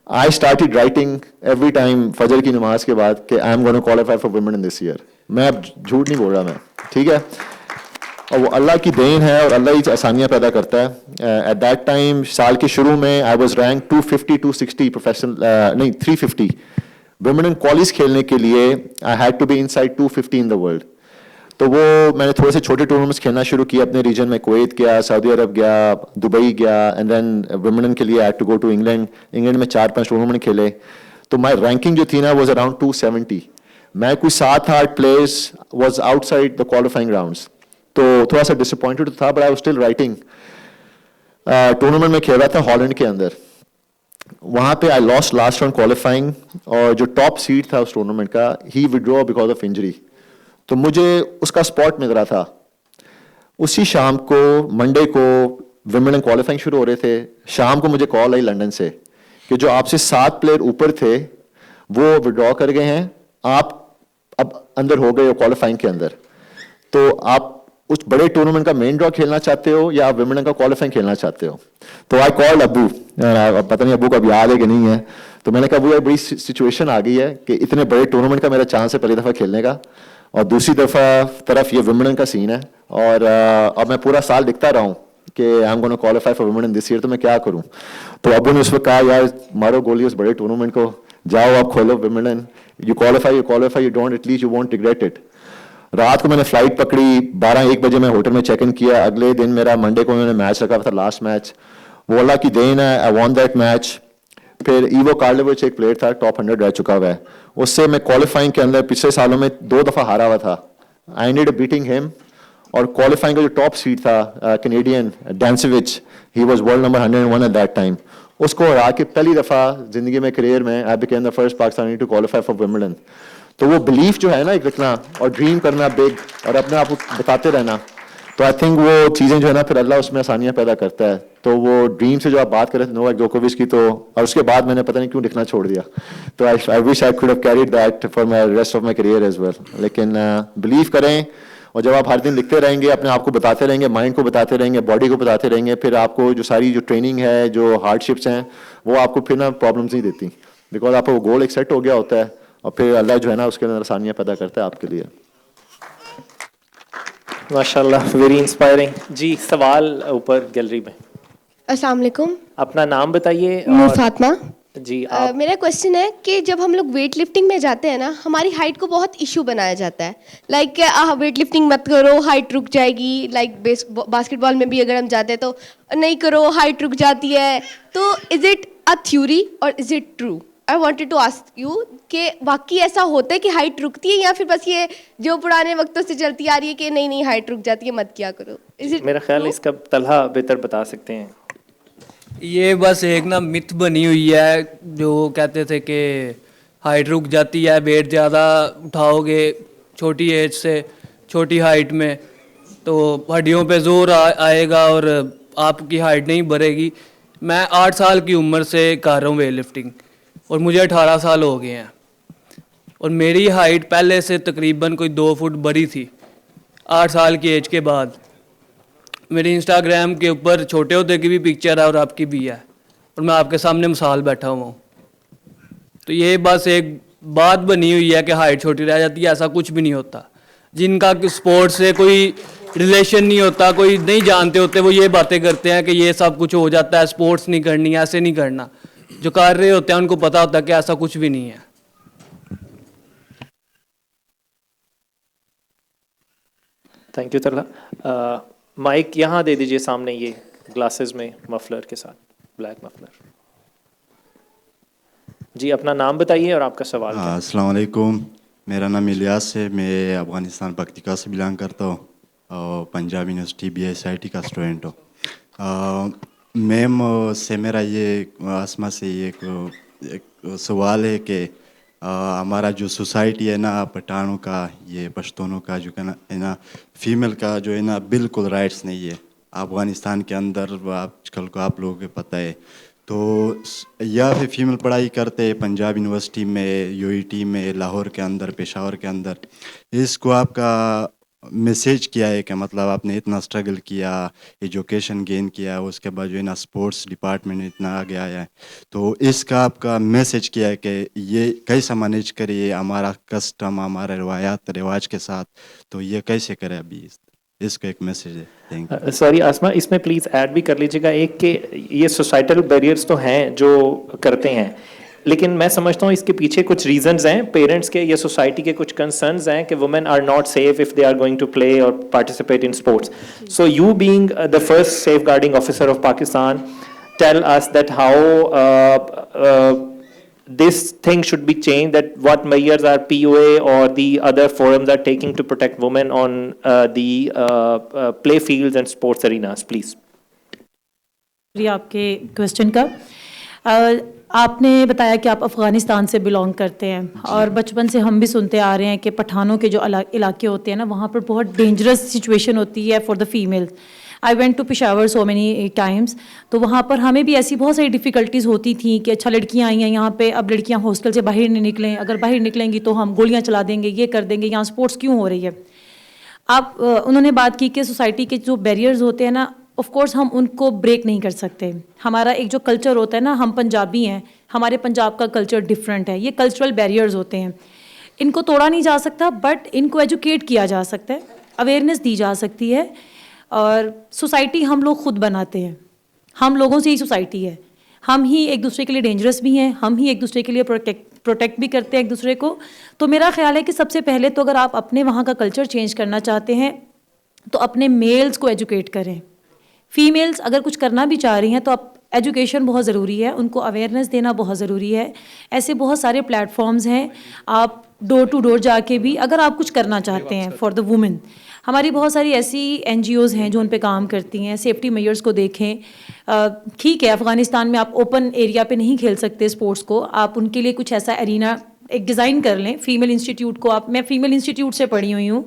[SPEAKER 1] I started writing every time فجر کی نماز کے بعد کہ I am gonna qualify for women this year. میں اب جھوٹ نہیں بول رہا میں, ٹھیک ہے. اور وہ اللہ کی دین ہے اور اللہ ہی آسانیاں پیدا کرتا ہے. ایٹ دیٹ ٹائم سال کے شروع میں آئی واز رینک 250 260 پروفیشنل, نہیں 350 ویمن کوالیز کھیلنے کے لیے. I had to be inside 250 in the world. تو وہ میں نے تھوڑے سے چھوٹے ٹورنامنٹس کھیلنا شروع کیا اپنے ریجن میں. کویت گیا, سعودی عرب گیا, دبئی گیا, اینڈ دین ویمن کے لیے I had to go to England. England میں 4-5 ٹورنامنٹ کھیلے. تو مائی رینکنگ جو تھی نا واز اراؤنڈ 270. میں کوئی 7-8 players was out side the qualifying rounds. تو تھوڑا سا ڈس اپوائنٹڈ تھا, but I was still writing. Tournament میں کھیل رہا تھا ہالینڈ کے اندر. وہاں پہ آئی لاسٹ لاسٹ راؤنڈ کوالیفائنگ, اور جو ٹاپ سیڈ تھا اس ٹورنامنٹ کا ہی وڈرا بیکاز آف انجری. تو مجھے اس کا اسپاٹ مل رہا تھا. اسی شام کو منڈے کو ویمن کوالیفائنگ شروع ہو رہے تھے. شام کو مجھے کال آئی لنڈن سے کہ جو آپ سے 7 پلیئر اوپر تھے وہ وڈرا کر گئے ہیں, آپ اب اندر ہو گئے ہو کوالیفائنگ کے اندر. تو آپ اس بڑے ٹورنامنٹ کا مین ڈرا کھیلنا چاہتے ہو یا آپ ویمن کا کوالیفائنگ کھیلنا چاہتے ہو. تو آئی کال ابو, پتہ نہیں ابو کا اب یاد ہے کہ نہیں ہے. تو میں نے کہا ابو یار بڑی سچویشن آ گئی ہے کہ اتنے بڑے ٹورنامنٹ کا میرا چانس ہے پہلی دفعہ کھیلنے کا, اور دوسری طرف یہ ویمن کا سین ہے, اور اب میں پورا سال لکھتا رہا ہوں کہ I am gonna qualify for women this year, تو میں کیا کروں. تو ابو نے اس وقت کہا یار مارو گولی اس بڑے ٹورنامنٹ کو, جاؤ آپ کھولو women, you qualify you don't at least you won't regret it. رات کو میں نے فلائٹ پکڑی, 12-1 بجے میں ہوٹل میں چیک ان کیا. اگلے دن میرا منڈے کو میں نے میچ رکھا تھا, لاسٹ میچ. وہ اللہ کی دین ہے, آئی وان دیٹ میچ. پھر ایوو کارلوچ ایک پلیئر تھا ٹاپ 100 رہ چکا ہوا ہے, اس سے میں کوالیفائنگ کے اندر پچھلے سالوں میں 2 دفعہ ہارا ہوا تھا. آئی نیڈ بیٹنگ ہم. اور کوالیفائنگ کا جو ٹاپ سیٹ تھا Canadian Dancevic, he was world number 101 at that time. اس کو ہرا کے پہلی دفعہ زندگی میں کریئر میں I became the first Pakistani to qualify for Wimbledon. تو وہ بلیف جو ہے نا ایک رکھنا اور ڈریم کرنا بگ اور اپنے آپ کو بتاتے رہنا, تو آئی تھنک وہ چیزیں جو ہے نا پھر اللہ اس میں آسانیاں پیدا کرتا ہے. تو وہ ڈریم سے جو آپ بات کر رہے تھے نوواک جوکووچ کی, تو اور اس کے بعد میں نے پتہ نہیں کیوں لکھنا چھوڑ دیا. تو I wish I could have carried that for my rest of my career as well. لیکن بلیو کریں, اور جب آپ ہر دن لکھتے رہیں گے, اپنے آپ کو بتاتے رہیں گے, مائنڈ کو بتاتے رہیں گے, باڈی کو بتاتے رہیں گے, پھر آپ کو جو ساری جو ٹریننگ ہے, جو ہارڈ شپس ہیں, وہ آپ کو پھر نا پرابلمس نہیں دیتی, بیکاز آپ کا وہ گول ایک سیٹ ہو گیا ہوتا ہے, اور پھر اللہ جو ہے نا اس کے اندر آسانیاں پیدا کرتا ہے آپ کے لیے.
[SPEAKER 5] ماشاء اللہ, ویری انسپائرنگ. جی سوال اوپر گیلری میں.
[SPEAKER 7] السلام علیکم.
[SPEAKER 5] اپنا نام بتائیے.
[SPEAKER 7] نور فاطمہ.
[SPEAKER 5] جی
[SPEAKER 7] میرا کوشچن ہے کہ جب ہم لوگ ویٹ لفٹنگ میں جاتے ہیں نا, ہماری ہائٹ کو بہت ایشو بنایا جاتا ہے, لائک ویٹ لفٹنگ مت کرو ہائٹ رک جائے گی. لائک باسکٹ بال میں بھی اگر ہم جاتے ہیں تو نہیں کرو ہائٹ رک جاتی ہے. تو از اٹ اے تھیوری اور is it true? I wanted to ask you کہ واقعی ایسا ہوتا ہے کہ ہائٹ رکتی ہے, یا پھر بس یہ جو پرانے وقتوں سے چلتی آ رہی ہے کہ نہیں نہیں ہائٹ رک جاتی ہے مت کیا کرو؟
[SPEAKER 5] میرا خیال ہے اس کا طلحہ بہتر بتا سکتے ہیں.
[SPEAKER 4] یہ بس ایک نا مت بنی ہوئی ہے, جو کہتے تھے کہ ہائٹ رک جاتی ہے, ویٹ زیادہ اٹھاؤ گے چھوٹی ایج سے چھوٹی ہائٹ میں تو ہڈیوں پہ زور آئے گا اور آپ کی ہائٹ نہیں بڑھے گی. میں 8 سال کی عمر سے کر رہا ہوں ویٹ لفٹنگ, اور مجھے 18 سال ہو گئے ہیں. اور میری ہائٹ پہلے سے تقریباً کوئی 2 فٹ بڑی تھی 8 سال کی ایج کے بعد. میری انسٹاگرام کے اوپر چھوٹے ہوتے کی بھی پکچر ہے اور آپ کی بھی ہے, اور میں آپ کے سامنے مثال بیٹھا ہوا ہوں. تو یہ بس ایک بات بنی ہوئی ہے کہ ہائٹ چھوٹی رہ جاتی ہے, ایسا کچھ بھی نہیں ہوتا. جن کا اسپورٹ سے کوئی ریلیشن نہیں ہوتا, کوئی نہیں جانتے ہوتے, وہ یہ باتیں کرتے ہیں کہ یہ سب کچھ ہو جاتا ہے, اسپورٹس نہیں کرنی, ایسے نہیں کرنا. جو کر رہے ہوتے ہیں ان کو پتا ہوتا ہے کہ ایسا کچھ بھی نہیں ہے.
[SPEAKER 5] Thank you Talha. مائک یہاں دے دیجیے سامنے, یہ گلاسز میں مفلر کے ساتھ, بلیک مفلر. جی اپنا نام بتائیے اور آپ کا سوال کیا ہے؟
[SPEAKER 8] السلام علیکم, میرا نام الیاس ہے, میں افغانستان پکتیکا سے بلانگ کرتا ہوں اور پنجاب یونیورسٹی BSIT کا اسٹوڈنٹ ہوں. میم سے میرا یہ آسما سے ایک سوال ہے کہ ہمارا جو سوسائٹی ہے نا پٹھانوں کا, یہ پشتونوں کا جو ہے نا فیمیل کا جو ہے نا بالکل رائٹس نہیں ہے افغانستان کے اندر. آج کل کو آپ لوگوں کو پتہ ہے. تو یا پھر فیمیل پڑھائی کرتے پنجاب یونیورسٹی میں, UET میں, لاہور کے اندر, پشاور کے اندر. اس کو آپ کا میسیج کیا ہے کہ مطلب آپ نے اتنا اسٹرگل کیا, ایجوکیشن گین کیا, اس کے بعد جو ہے نا اسپورٹس ڈپارٹمنٹ اتنا آگے آیا ہے, تو اس کا آپ کا میسیج کیا ہے کہ یہ کیسا مینیج کریے ہمارا کسٹم, ہمارے روایات رواج کے ساتھ, تو یہ کیسے کرے ابھی, اس کا ایک میسیج ہے. Thank you.
[SPEAKER 5] سوری آسما, اس میں پلیز ایڈ بھی کر لیجیے گا ایک کہ یہ سوسائٹل بیریئرس تو ہیں جو کرتے ہیں, لیکن میں سمجھتا ہوں اس کے پیچھے کچھ ریزنز ہیں پیرنٹس کے یا سوسائٹی کے, کچھ کنسرنز ہیں کہ women are not safe if they are going to play اور participate in sports. So you being the first safeguarding officer of Pakistan, tell us that how this thing should be changed, that what measures are POA or the other forums are taking to protect women on the play fields and sports arenas, please.
[SPEAKER 2] آپ کے question کا. آپ نے بتایا کہ آپ افغانستان سے belong کرتے ہیں, اور بچپن سے ہم بھی سنتے آ رہے ہیں کہ پٹھانوں کے جو علاقے ہوتے ہیں نا, وہاں پر بہت ڈینجرس سچویشن ہوتی ہے for the female. I went to Peshawar so many times, تو وہاں پر ہمیں بھی ایسی بہت ساری ڈیفیکلٹیز ہوتی تھیں کہ اچھا لڑکیاں آئی ہیں یہاں پہ, اب لڑکیاں ہاسٹل سے باہر نہیں نکلیں, اگر باہر نکلیں گی تو ہم گولیاں چلا دیں گے, یہ کر دیں گے, یہاں اسپورٹس کیوں ہو رہی ہے. آپ انہوں نے بات کی کہ سوسائٹی کے جو بیریئرز ہوتے ہیں نا, آف کورس ہم ان کو بریک نہیں کر سکتے. ہمارا ایک جو کلچر ہوتا ہے نا, ہم پنجابی ہیں, ہمارے پنجاب کا کلچر ڈفرینٹ ہے, یہ کلچرل بیریئرز ہوتے ہیں, ان کو توڑا نہیں جا سکتا, بٹ ان کو ایجوکیٹ کیا جا سکتا ہے, اویئرنیس دی جا سکتی ہے. اور سوسائٹی ہم لوگ خود بناتے ہیں, ہم لوگوں سے ہی سوسائٹی ہے, ہم ہی ایک دوسرے کے لیے ڈینجرس بھی ہیں, ہم ہی ایک دوسرے کے لیے پروٹیکٹ بھی کرتے ہیں ایک دوسرے کو. تو میرا خیال ہے کہ سب سے پہلے تو اگر آپ اپنے وہاں کا کلچر چینج کرنا چاہتے ہیں تو اپنے میلز کو ایجوکیٹ کریں. فیمیلز اگر کچھ کرنا بھی چاہ رہی ہیں تو ایجوکیشن بہت ضروری ہے, ان کو اویئرنیس دینا بہت ضروری ہے. ایسے بہت سارے پلیٹ فارمز ہیں, آپ ڈور ٹو ڈور جا کے بھی اگر آپ کچھ کرنا چاہتے ہیں فار دا وومن. ہماری بہت ساری ایسی NGOز ہیں جو ان پہ کام کرتی ہیں. سیفٹی میئرس کو دیکھیں. ٹھیک ہے افغانستان میں آپ اوپن ایریا پہ نہیں کھیل سکتے اسپورٹس کو, آپ ان کے لیے کچھ ایسا ارینا ایک ڈیزائن کر لیں. فیمیل انسٹیٹیوٹ کو میں فیمیل انسٹیٹیوٹ سے پڑھی ہوئی ہوں,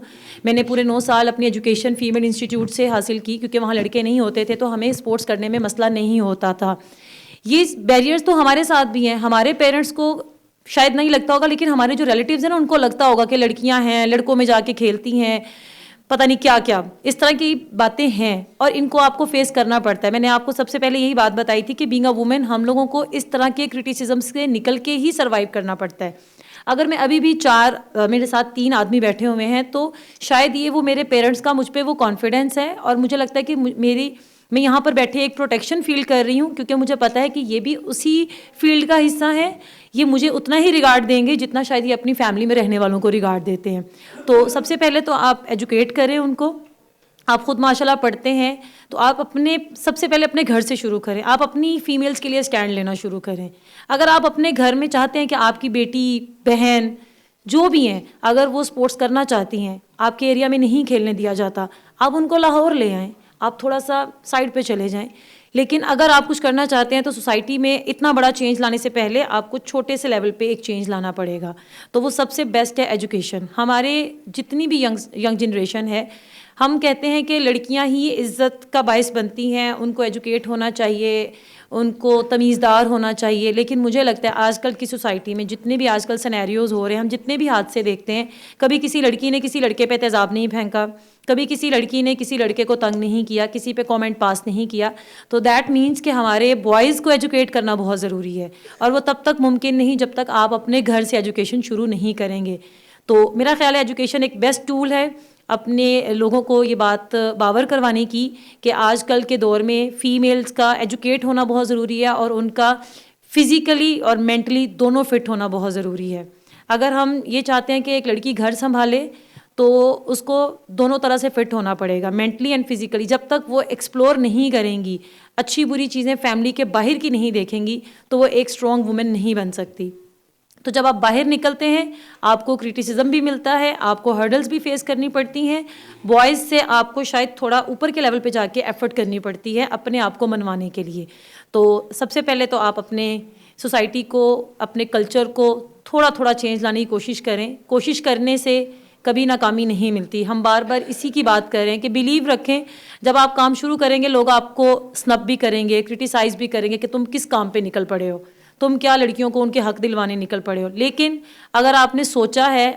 [SPEAKER 2] میں نے پورے 9 سال اپنی ایجوکیشن فیمیل انسٹیٹیوٹ سے حاصل کی, کیونکہ وہاں لڑکے نہیں ہوتے تھے تو ہمیں اسپورٹس کرنے میں مسئلہ نہیں ہوتا تھا. یہ بیریئرز تو ہمارے ساتھ بھی ہیں, ہمارے پیرنٹس کو شاید نہیں لگتا ہوگا, لیکن ہمارے جو ریلیٹیوز ہیں نا ان کو لگتا ہوگا کہ لڑکیاں ہیں, لڑکوں میں جا کے کھیلتی ہیں, پتہ نہیں کیا کیا اس طرح کی باتیں ہیں, اور ان کو آپ کو فیس کرنا پڑتا ہے. میں نے آپ کو سب سے پہلے یہی بات بتائی تھی کہ بینگ اے وومن ہم لوگوں کو اس طرح کے کرٹیسزم سے نکل کے ہی سروائیو کرنا پڑتا ہے. اگر میں ابھی بھی میرے ساتھ 3 آدمی بیٹھے ہوئے ہیں تو شاید یہ وہ میرے پیرنٹس کا مجھ پہ وہ کانفیڈینس ہے, اور مجھے لگتا ہے کہ میں یہاں پر بیٹھے ایک پروٹیکشن فیل کر رہی ہوں, کیونکہ مجھے پتا ہے کہ یہ بھی اسی فیلڈ کا حصہ ہے. یہ مجھے اتنا ہی ریگارڈ دیں گے جتنا شاید یہ اپنی فیملی میں رہنے والوں کو ریگارڈ دیتے ہیں. تو سب سے پہلے تو آپ ایجوکیٹ کریں ان کو. آپ خود ماشاء اللہ پڑھتے ہیں تو آپ سب سے پہلے اپنے گھر سے شروع کریں. آپ اپنی فیمیلز کے لیے اسٹینڈ لینا شروع کریں. اگر آپ اپنے گھر میں چاہتے ہیں کہ آپ کی بیٹی, بہن, جو بھی ہیں, اگر وہ اسپورٹس کرنا چاہتی ہیں, آپ کے ایریا میں نہیں کھیلنے دیا جاتا, آپ ان کو لاہور لے آئیں, آپ تھوڑا سا سائڈ پہ چلے جائیں. لیکن اگر آپ کچھ کرنا چاہتے ہیں تو سوسائٹی میں اتنا بڑا چینج لانے سے پہلے آپ کو چھوٹے سے لیول پہ ایک چینج لانا پڑے گا. تو وہ سب سے بیسٹ ہے ایجوکیشن. ہمارے جتنی بھی ینگ جنریشن ہے, ہم کہتے ہیں کہ لڑکیاں ہی عزت کا باعث بنتی ہیں, ان کو ایجوکیٹ ہونا چاہیے, ان کو تمیزدار ہونا چاہیے, لیکن مجھے لگتا ہے آج کل کی سوسائٹی میں جتنے بھی آج کل سینیریوز ہو رہے ہیں, ہم جتنے بھی حادثے دیکھتے ہیں, کبھی کسی لڑکی نے کسی لڑکے پہ تیزاب نہیں پھینکا, کبھی کسی لڑکی نے کسی لڑکے کو تنگ نہیں کیا, کسی پہ کامنٹ پاس نہیں کیا. تو دیٹ مینس کہ ہمارے بوائز کو ایجوکیٹ کرنا بہت ضروری ہے, اور وہ تب تک ممکن نہیں جب تک آپ اپنے گھر سے ایجوکیشن شروع نہیں کریں گے. تو میرا خیال ہے ایجوکیشن ایک بیسٹ ٹول ہے اپنے لوگوں کو یہ بات باور کروانے کی کہ آج کل کے دور میں فیمیلز کا ایجوکیٹ ہونا بہت ضروری ہے, اور ان کا فزیکلی اور مینٹلی دونوں فٹ ہونا بہت ضروری ہے. اگر ہم یہ چاہتے ہیں کہ ایک لڑکی گھر سنبھالے تو اس کو دونوں طرح سے فٹ ہونا پڑے گا, مینٹلی اینڈ فزیکلی. جب تک وہ ایکسپلور نہیں کریں گی, اچھی بری چیزیں فیملی کے باہر کی نہیں دیکھیں گی, تو وہ ایک اسٹرانگ وومن نہیں بن سکتی. تو جب آپ باہر نکلتے ہیں آپ کو کرٹیسزم بھی ملتا ہے, آپ کو ہرڈلز بھی فیس کرنی پڑتی ہیں. بوائز سے آپ کو شاید تھوڑا اوپر کے لیول پہ جا کے ایفرٹ کرنی پڑتی ہے اپنے آپ کو منوانے کے لیے. تو سب سے پہلے تو آپ اپنے سوسائٹی کو, اپنے کلچر کو تھوڑا تھوڑا چینج لانے کی کوشش کریں. کوشش کرنے سے کبھی ناکامی نہیں ملتی. ہم بار بار اسی کی بات کر رہے ہیں کہ بلیو رکھیں, جب آپ کام شروع کریں گے لوگ آپ کو سنپ بھی کریں گے, کرٹیسائز بھی کریں گے کہ تم کس کام پہ نکل پڑے ہو, تم کیا لڑکیوں کو ان کے حق دلوانے نکل پڑے ہو. لیکن اگر آپ نے سوچا ہے,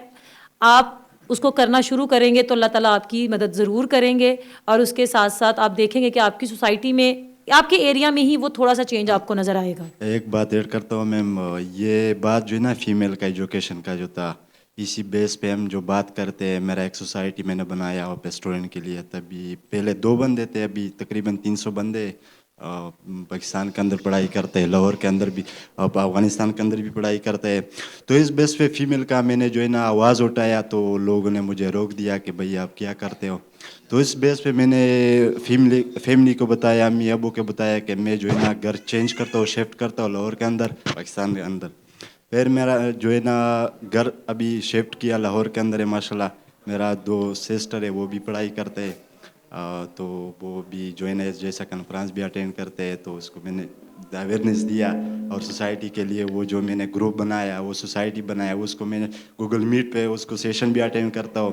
[SPEAKER 2] آپ اس کو کرنا شروع کریں گے تو اللہ تعالیٰ آپ کی مدد ضرور کریں گے, اور اس کے ساتھ ساتھ آپ دیکھیں گے کہ آپ کی سوسائٹی میں, آپ کے ایریا میں ہی وہ تھوڑا سا چینج آپ کو نظر آئے گا.
[SPEAKER 8] ایک بات ایڈ کرتا ہوں میم, یہ بات جو ہے نا فیمیل کا ایجوکیشن کا جو تھا, اسی بیس پہ ہم جو بات کرتے ہیں, میرا ایک سوسائٹی میں نے بنایا ہوا اسٹوڈنٹ کے لیے. تبھی پہلے 2 بندے تھے, ابھی تقریباً 300 بندے پاکستان کے اندر پڑھائی کرتے ہیں, لاہور کے اندر بھی, اب افغانستان کے اندر بھی پڑھائی کرتے ہیں. تو اس بیس پہ فیمیل کا میں نے جو ہے نا آواز اٹھایا, تو لوگوں نے مجھے روک دیا کہ بھئی آپ کیا کرتے ہو. تو اس بیس پہ میں نے فیملی کو بتایا, امی ابو کو بتایا کہ میں جو ہے نا گھر چینج کرتا ہوں, شفٹ کرتا ہوں لاہور کے اندر, پاکستان کے اندر. پھر میرا جو ہے نا گھر ابھی شفٹ کیا لاہور کے اندر ہے. ماشاءاللہ میرا 2 سسٹر ہے, وہ بھی پڑھائی کرتے ہیں, تو وہ بھی جو ہے نا جیسا کانفرنس بھی اٹینڈ کرتے ہیں. تو اس کو میں نے اویئرنیس دیا, اور سوسائٹی کے لیے وہ جو میں نے گروپ بنایا, وہ سوسائٹی بنایا, اس کو میں نے گوگل میٹ پہ اس کو سیشن بھی اٹینڈ کرتا ہوں.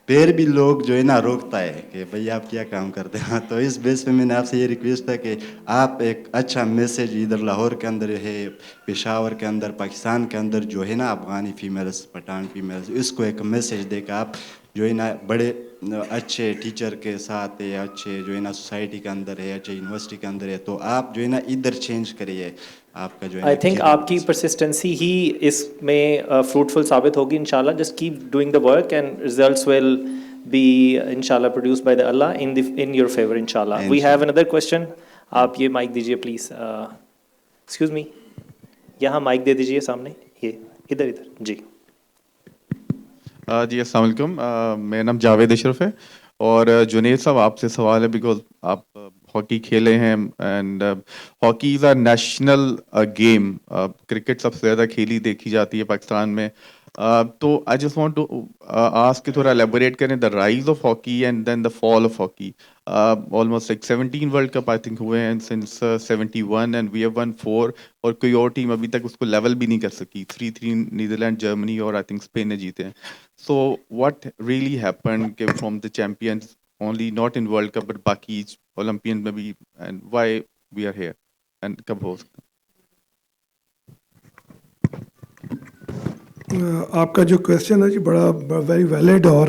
[SPEAKER 8] پھر بھی لوگ جو ہے نا روکتا ہے کہ بھئی آپ کیا کام کرتے ہیں. تو اس بیس پہ میں نے آپ سے یہ ریکویسٹ ہے کہ آپ ایک اچھا میسیج ادھر لاہور کے اندر ہے, پشاور کے اندر, پاکستان کے اندر جو ہے نا افغانی فیمیلز, پٹھان فیمیلز, اس کو ایک میسیج دے کہ آپ جو ہے نا بڑے اچھے ٹیچر کے ساتھ ہے, اچھے جو ہے نا سوسائٹی کے اندر ہے, اچھے یونیورسٹی کے اندر ہے, تو آپ جو ہے نا ادھر چینج کریے. آپ کا جو ہے
[SPEAKER 5] آئی تھنک آپ کی پرسسٹنسی ہی اس میں فروٹفل ثابت ہوگی انشاءاللہ. Just keep doing the work and results will be انشاءاللہ پروڈیوسڈ بائی دا اللہ ان یور فیور انشاءاللہ. وی ہیو اندر کویسچن. آپ یہ مائک دیجیے پلیز. ایکسکیوز می, یہاں مائک دے دیجیے سامنے, یہ ادھر جی.
[SPEAKER 9] جی السلام علیکم, میرا نام جاوید اشرف ہے, اور جنید صاحب آپ سے سوال ہے, بیکاز آپ ہاکی کھیلے ہیں, and hockey is a national game. Cricket سب سے زیادہ کھیلی دیکھی جاتی ہے پاکستان میں. تو I just want to ask کہ تھوڑا ایلیبوریٹ کریں the rise of hockey and then the fall of hockey. Almost like 17 world cup I think ہوئے ہیں since 71, and we have won 4, اور کوئی اور ٹیم ابھی تک اس کو لیول بھی نہیں کر سکی. 3-3 نیدرلینڈ, جرمنی اور آئی تھنک اسپین نے جیتے ہیں. سو واٹ ریئلی ہیپن کہ from the champions only not in World Cup but باقی اولمپئن میں بھی, and why we are here and کب ہو سکتا.
[SPEAKER 3] آپ کا جو کویشچن ہے جی بڑا ویری ویلڈ, اور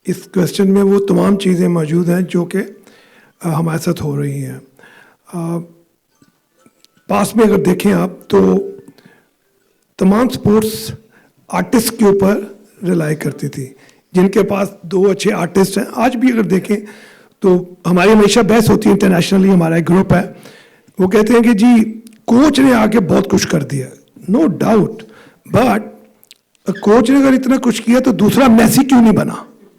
[SPEAKER 3] اس کویشچن میں وہ تمام چیزیں موجود ہیں جو کہ ہمارے ساتھ ہو رہی ہیں. پاس میں اگر دیکھیں آپ تو تمام سپورٹس آرٹسٹ کے اوپر ریلائی کرتی تھی, جن کے پاس 2 اچھے آرٹسٹ ہیں. آج بھی اگر دیکھیں تو ہماری ہمیشہ بحث ہوتی ہے, انٹرنیشنلی ہمارا ایک گروپ ہے, وہ کہتے ہیں کہ جی کوچ نے آ کے بہت کچھ کر دیا. نو ڈاؤٹ, بٹ کوچ نے اگر اتنا کچھ کیا تو دوسرا میسی کیوں نہیں بنا؟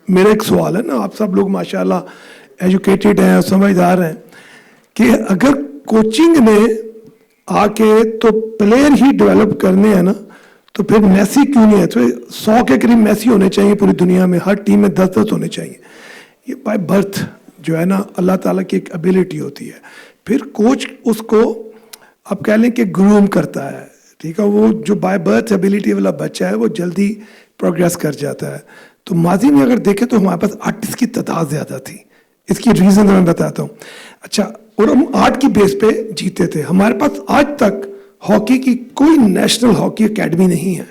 [SPEAKER 3] میرا ایک سوال ہے نا. آپ سب لوگ ماشاءاللہ ایجوکیٹڈ ہیں, سمجھدار ہیں, کہ اگر کوچنگ نے آ کے تو پلیئر ہی ڈیولپ کرنے ہیں نا, تو پھر میسی کیوں نہیں ہے؟ تو 100 کے قریب میسی ہونے چاہیے پوری دنیا میں, ہر ٹیم میں 10 ہونے چاہیے. یہ بائی برتھ جو ہے نا اللہ تعالیٰ کی ایک ابیلٹی ہوتی ہے. پھر کوچ اس کو آپ کہہ لیں کہ گروم کرتا ہے, ٹھیک ہے. وہ جو بائی برتھ ابیلٹی والا بچہ ہے وہ جلدی پروگریس کر جاتا ہے. تو تو ماضی میں اگر دیکھیں تو ہمارے پاس آرٹسٹ کی تعداد زیادہ تھی. اس کی ریزن میں بتاتا ہوں. اچھا, اور ہم آرٹ کی بیس پہ جیتے تھے. ہمارے پاس آج تک ہاکی کی کوئی نیشنل ہاکی اکیڈمی نہیں ہے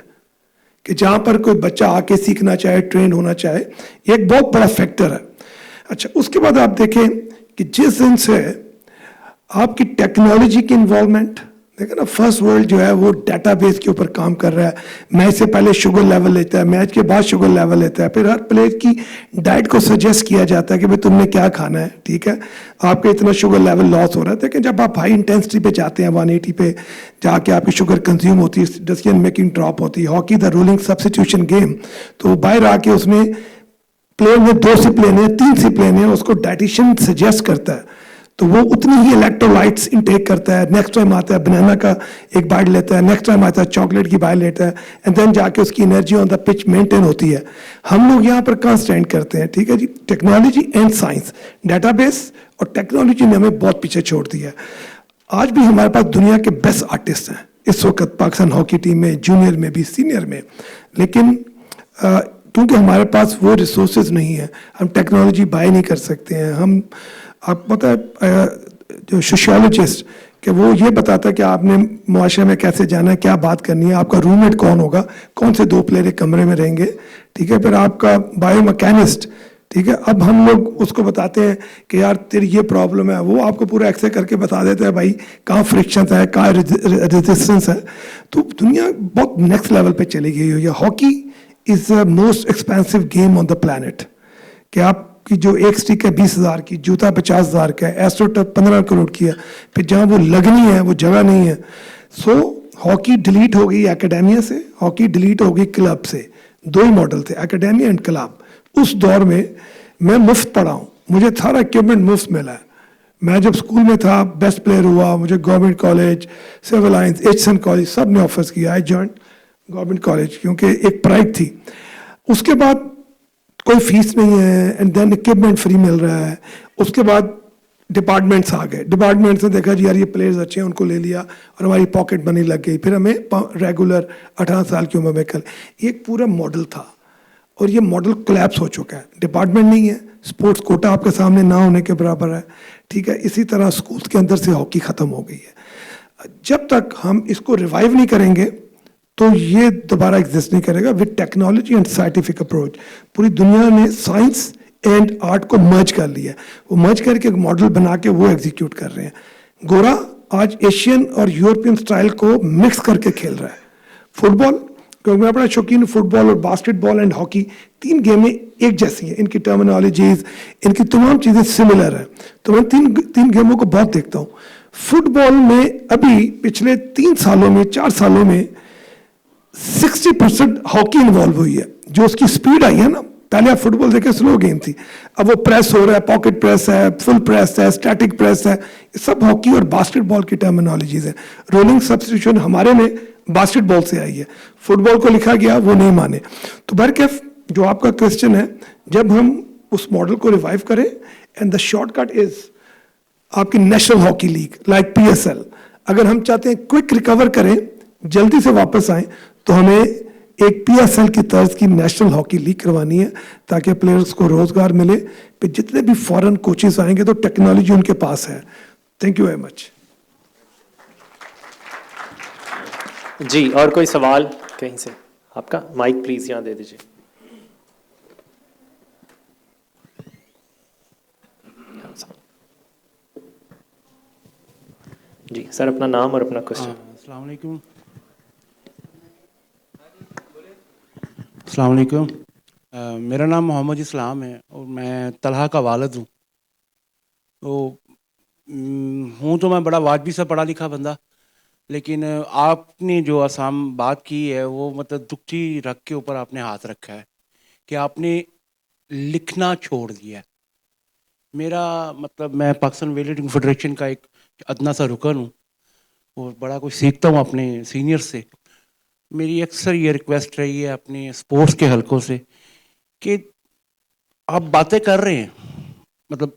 [SPEAKER 3] کہ جہاں پر کوئی بچہ آ کے سیکھنا چاہے, ٹرین ہونا چاہے. یہ ایک بہت بڑا فیکٹر ہے. اچھا, اس کے بعد آپ دیکھیں کہ جس دن سے آپ کی ٹیکنالوجی کی انوالومنٹ دیکھیں نا, فرسٹ ورلڈ جو ہے وہ ڈیٹا بیس کے اوپر کام کر رہا ہے. میچ سے پہلے شوگر لیول لیتا ہے, میچ کے بعد شوگر لیول لیتا ہے, پھر ہر پلیئر کی ڈائٹ کو سجیسٹ کیا جاتا ہے کہ بھائی تم نے کیا کھانا ہے. ٹھیک ہے, آپ کا اتنا شوگر لیول لاس ہو رہا ہے. دیکھیں جب آپ ہائی انٹینسٹی پہ جاتے ہیں 180 پہ جا کے آپ کی شوگر کنزیوم ہوتی ہے, ڈیسیژن میکنگ ڈراپ ہوتی ہے. Hockey the ruling substitution game, تو باہر آ کے اس میں پلیئر میں 2 سپلین ہیں, 3 سپلین ہیں, اس کو ڈائٹیشین سجیسٹ کرتا ہے تو وہ اتنی ہی الیکٹرولائٹس انٹیک کرتا ہے. نیکسٹ ٹائم آتا ہے بنانا کا ایک بائٹ لیتا ہے, نیکسٹ ٹائم آتا ہے چاکلیٹ کی بائٹ لیتا ہے, اینڈ دین جا کے اس کی energy on the pitch maintain ہوتی ہے. ہم لوگ یہاں پر کہاں اسٹینڈ کرتے ہیں؟ ٹھیک ہے جی, technology and science, data base اور ٹیکنالوجی نے ہمیں بہت پیچھے چھوڑ دیا ہے. آج بھی ہمارے پاس دنیا کے بیسٹ آرٹسٹ ہیں اس وقت پاکستان ہاکی ٹیم میں, جونیئر میں بھی, سینئر میں. لیکن کیونکہ ہمارے پاس وہ ریسورسز نہیں ہیں, ہم ٹیکنالوجی بائی نہیں کر سکتے ہیں. ہم آپ پتہ ہے جو سوشیولوجسٹ کہ وہ یہ بتاتا ہے کہ آپ نے معاشرے میں کیسے جانا ہے, کیا بات کرنی ہے, آپ کا روم میٹ کون ہوگا, کون سے 2 پلیئر ایک کمرے میں رہیں گے. ٹھیک ہے, پھر آپ کا بایو میکینسٹ. ٹھیک ہے, اب ہم لوگ اس کو بتاتے ہیں کہ یار تیری یہ پرابلم ہے, وہ آپ کو پورا ایکسرے کر کے بتا دیتا ہے بھائی کہاں فرکشنس ہے, کہاں ریزسٹنس ہے. تو دنیا بہت نیکسٹ لیول پہ چلی گئی ہوئی ہے. Hockey is the most expensive game on the planet, کہ آپ کی جو ایک سٹک ہے 20,000 کی, جوتا 50,000 کا ہے, ایسٹرو ٹپ 15 کروڑ کی ہے, پھر جہاں وہ لگنی ہے وہ جگہ نہیں ہے. سو ہاکی ڈیلیٹ ہو گئی اکیڈیمیا سے, ہاکی ڈیلیٹ ہو گئی کلب سے. 2 ہی ماڈل تھے, اکیڈیمیا اینڈ کلب. اس دور میں میں مفت پڑھا ہوں, مجھے سارا اکوپمنٹ مفت ملا ہے. میں جب اسکول میں تھا بیسٹ پلیئر ہوا, مجھے government college, civil lines, Aitchison college سب نے آفرز کیا. آئی جوائن گورنمنٹ کالج کیونکہ ایک پرائڈ تھی. اس کے بعد کوئی فیس نہیں ہے, اینڈ دین اکوپمنٹ فری مل رہا ہے. اس کے بعد ڈپارٹمنٹس آ گئے, ڈپارٹمنٹس نے دیکھا جی یار یہ پلیئرز اچھے ہیں, ان کو لے لیا اور ہماری پاکٹ منی لگ گئی. پھر ہمیں ریگولر 18 سال کی عمر میں کل ایک پورا ماڈل تھا اور یہ ماڈل کولیپس ہو چکا ہے. ڈپارٹمنٹ نہیں ہے, اسپورٹس کوٹا آپ کے سامنے نہ ہونے کے برابر ہے. ٹھیک ہے, اسی طرح اسکولس کے اندر سے ہاکی ختم ہو گئی ہے. جب تک ہم اس کو ریوائیو نہیں کریں گے تو یہ دوبارہ ایگزسٹ نہیں کرے گا. With technology and scientific approach پوری دنیا نے سائنس اینڈ آرٹ کو مرج کر لیا ہے. وہ مرج کر کے ایک ماڈل بنا کے وہ ایگزیکیوٹ کر رہے ہیں. گورا آج ایشین اور یورپین سٹائل کو مکس کر کے کھیل رہا ہے. فٹ بال, کیونکہ میں بڑا شوقین ہوں, فٹ بال اور باسکٹ بال اینڈ ہاکی 3 گیمیں ایک جیسی ہیں, ان کی ٹرمینالوجیز, ان کی تمام چیزیں سملر ہیں. تو میں 3 گیموں کو بہت دیکھتا ہوں. فٹ بال میں ابھی پچھلے 3 سالوں میں 4 سالوں میں 60% ہاکی انوالو ہوئی ہے. جو اس کی سپیڈ آئی ہے نا, پہلے آپ فٹ بال دیکھیں سلو گیم تھی, اب وہ پریس ہو رہا ہے, پاکٹ پریس ہے, فل پریس ہے, اسٹیٹک پریس ہے. یہ سب ہاکی اور باسکٹ بال کی ٹرمینالوجیز ہیں. رولنگ سبسٹیوشن ہمارے میں باسکٹ بال سے آئی ہے, فٹ بال کو لکھا گیا وہ نہیں مانے. تو برکیف جو آپ کا کوشچن ہے, جب ہم اس ماڈل کو ریوائیو کریں, اینڈ دا شارٹ کٹ از آپ کی national hockey league like PSL. اگر ہم چاہتے ہیں کوئک ریکور کریں, جلدی سے واپس آئیں, تو ہمیں ایک PSL کی طرز کی نیشنل ہاکی لیگ کروانی ہے تاکہ پلیئرز کو روزگار ملے. پھر جتنے بھی فورن کوچز آئیں گے تو ٹیکنالوجی ان کے پاس ہے. Thank you very much.
[SPEAKER 5] جی, اور کوئی سوال کہیں سے؟ آپ کا مائک پلیز یہاں دے دیجیے. جی سر, اپنا نام اور اپنا کوشچن.
[SPEAKER 10] السلام علیکم. السلام علیکم. میرا نام محمد اسلام ہے اور میں طلحہ کا والد ہوں. تو میں بڑا واجبی سا پڑھا لکھا بندہ, لیکن آپ نے جو آسام بات کی ہے وہ مطلب دکھتی رکھ کے اوپر آپ نے ہاتھ رکھا ہے کہ آپ نے لکھنا چھوڑ دیا. میرا مطلب میں پاکستان ویٹ لفٹنگ فیڈریشن کا ایک ادنا سا رکن ہوں اور بڑا کچھ سیکھتا ہوں اپنے سینئر سے. میری اکثر یہ ریکویسٹ رہی ہے اپنے اسپورٹس کے حلقوں سے کہ آپ باتیں کر رہے ہیں, مطلب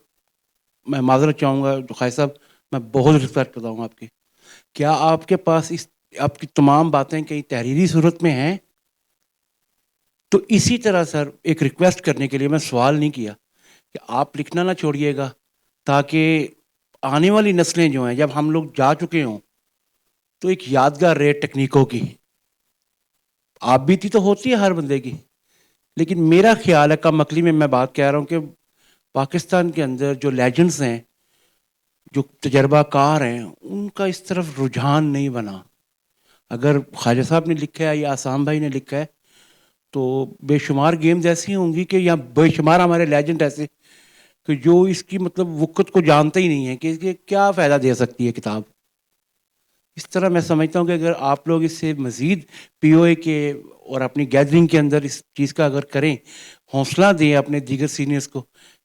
[SPEAKER 10] میں معذرت چاہوں گا خواہ صاحب, میں بہت رسپیکٹ کرتا ہوں آپ کی. کیا آپ کے پاس آپ کی تمام باتیں کہیں تحریری صورت میں ہیں تو اسی طرح سر ایک ریکویسٹ کرنے کے لیے میں سوال نہیں کیا کہ آپ لکھنا نہ چھوڑیے گا، تاکہ آنے والی نسلیں جو ہیں جب ہم لوگ جا چکے ہوں تو ایک یادگار رہے ٹیکنیکوں کی. آپ بیتی تو ہوتی ہے ہر بندے کی، لیکن میرا خیال ہے کم عقلی میں بات کہہ رہا ہوں کہ پاکستان کے اندر جو لیجنڈز ہیں، جو تجربہ کار ہیں، ان کا اس طرف رجحان نہیں بنا. اگر خواجہ صاحب نے لکھا ہے یا آسام بھائی نے لکھا ہے تو بے شمار گیمز ایسی ہوں گی کہ یا بے شمار ہمارے لیجنڈ ایسے کہ جو اس کی مطلب وقت کو جانتے ہی نہیں ہیں کہ اس کے کیا فائدہ دے سکتی ہے کتاب. اس طرح میں سمجھتا ہوں کہ اگر آپ لوگ اس سے مزید پی او اے کے اور اپنی گیدرنگ کے اندر اس چیز کا اگر کریں، حوصلہ دیں اپنے دیگر سینئرز کو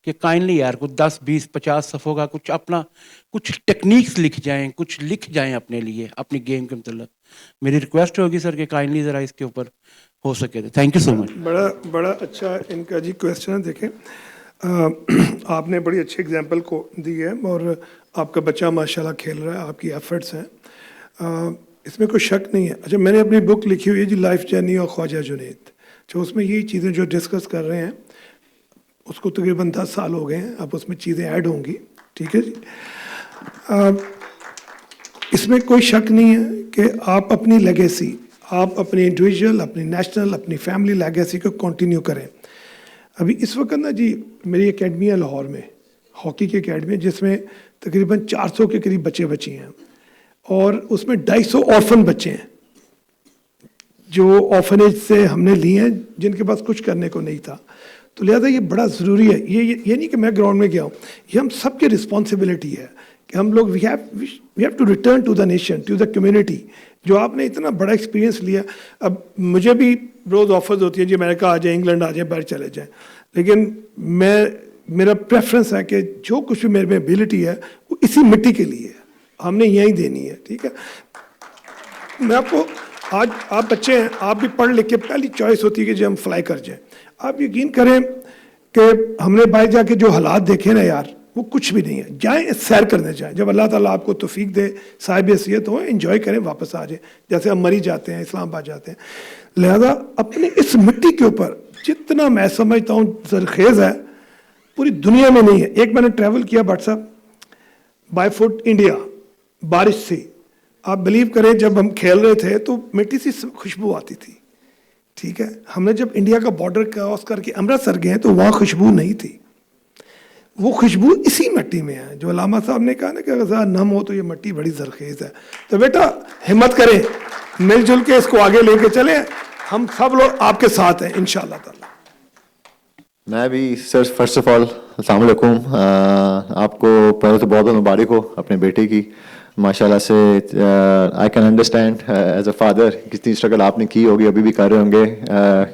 [SPEAKER 10] کہ کائنڈلی یار کچھ 10 20 50 صفحوں کا کچھ اپنا کچھ ٹیکنیکس لکھ جائیں، کچھ لکھ جائیں اپنے لیے اپنی گیم کے متعلق. میری ریکویسٹ ہوگی سر کہ کائنڈلی ذرا اس کے اوپر ہو سکے. تھینک یو سو مچ.
[SPEAKER 3] بڑا اچھا ان کا جی کویسچن ہے. دیکھیں آپ نے بڑی اچھی اگزامپل کو دی ہے اور آپ کا بچہ ماشاءاللہ کھیل رہا ہے، آپ کی ایفرٹس ہیں، اس میں کوئی شک نہیں ہے. اچھا میں نے اپنی بک لکھی ہوئی ہے جی لائف جرنی اور خواجہ جنید. اچھا اس میں یہی چیزیں جو ڈسکس کر رہے ہیں اس کو تقریباً 10 سال ہو گئے ہیں. اب اس میں چیزیں ایڈ ہوں گی. ٹھیک ہے جی. اس میں کوئی شک نہیں ہے کہ آپ اپنی لیگیسی، آپ اپنی انڈیویجول، اپنی نیشنل، اپنی فیملی لیگیسی کو کنٹینیو کریں. ابھی اس وقت نا جی میری اکیڈمی ہے لاہور میں، ہاکی کی اکیڈمی، جس میں تقریباً 400 کے قریب بچے بچی ہیں اور اس میں 250 آرفن بچے ہیں جو آرفنیج سے ہم نے لیے ہیں، جن کے پاس کچھ کرنے کو نہیں تھا. تو لہٰذا یہ بڑا ضروری ہے. یہ نہیں کہ میں گراؤنڈ میں گیا ہوں، یہ ہم سب کی رسپانسبلٹی ہے کہ ہم لوگ we have to return to the nation, to the community. جو آپ نے اتنا بڑا ایکسپیرینس لیا، اب مجھے بھی روز آفرز ہوتی ہیں جی میں نے کہا آ جائیں انگلینڈ آ جائیں باہر چلے جائیں، لیکن میرا پریفرنس ہے کہ جو کچھ بھی میرے میں ابیلٹی ہے وہ اسی مٹی کے لیے ہم نے یہیں دینی ہے. ٹھیک ہے. میں آپ کو آج آپ بچے ہیں، آپ بھی پڑھ لکھ کے پہلی چوائس ہوتی ہے کہ جی ہم فلائی کر جائیں. آپ یقین کریں کہ ہم نے باہر جا کے جو حالات دیکھے نا یار وہ کچھ بھی نہیں ہے. جائیں سیر کرنے جائیں، جب اللہ تعالیٰ آپ کو توفیق دے، صاحب حیثیت ہو، انجوائے کریں، واپس آ جائیں. جیسے ہم مری جاتے ہیں، اسلام آباد جاتے ہیں. لہذا اپنے اس مٹی کے اوپر جتنا میں سمجھتا ہوں زرخیز ہے پوری دنیا میں نہیں ہے. ایک میں نے ٹریول کیا بٹ صاحب بائی فٹ انڈیا، بارش سے، آپ بلیو کریں جب ہم کھیل رہے تھے تو مٹی سی خوشبو آتی تھی. ٹھیک ہے. ہم نے جب انڈیا کا بارڈر کراس کر کے امرتسر گئے تو وہاں خوشبو نہیں تھی. وہ خوشبو اسی مٹی میں ہے. جو علامہ صاحب نے کہا نا کہ اگر نم ہو تو یہ مٹی بڑی زرخیز ہے. تو بیٹا ہمت کریں، مل جل کے اس کو آگے لے کے چلیں. ہم سب لوگ آپ کے ساتھ ہیں انشاءاللہ تعالی.
[SPEAKER 1] میں بھی سر فرسٹ آف آل السلام علیکم. آپ کو پہلے تو بہت بہت مبارک ہو اپنے بیٹے کی. ماشاءاللہ سے I can understand as a father کتنی اسٹرگل آپ نے کی ہوگی، ابھی بھی کر رہے ہوں گے.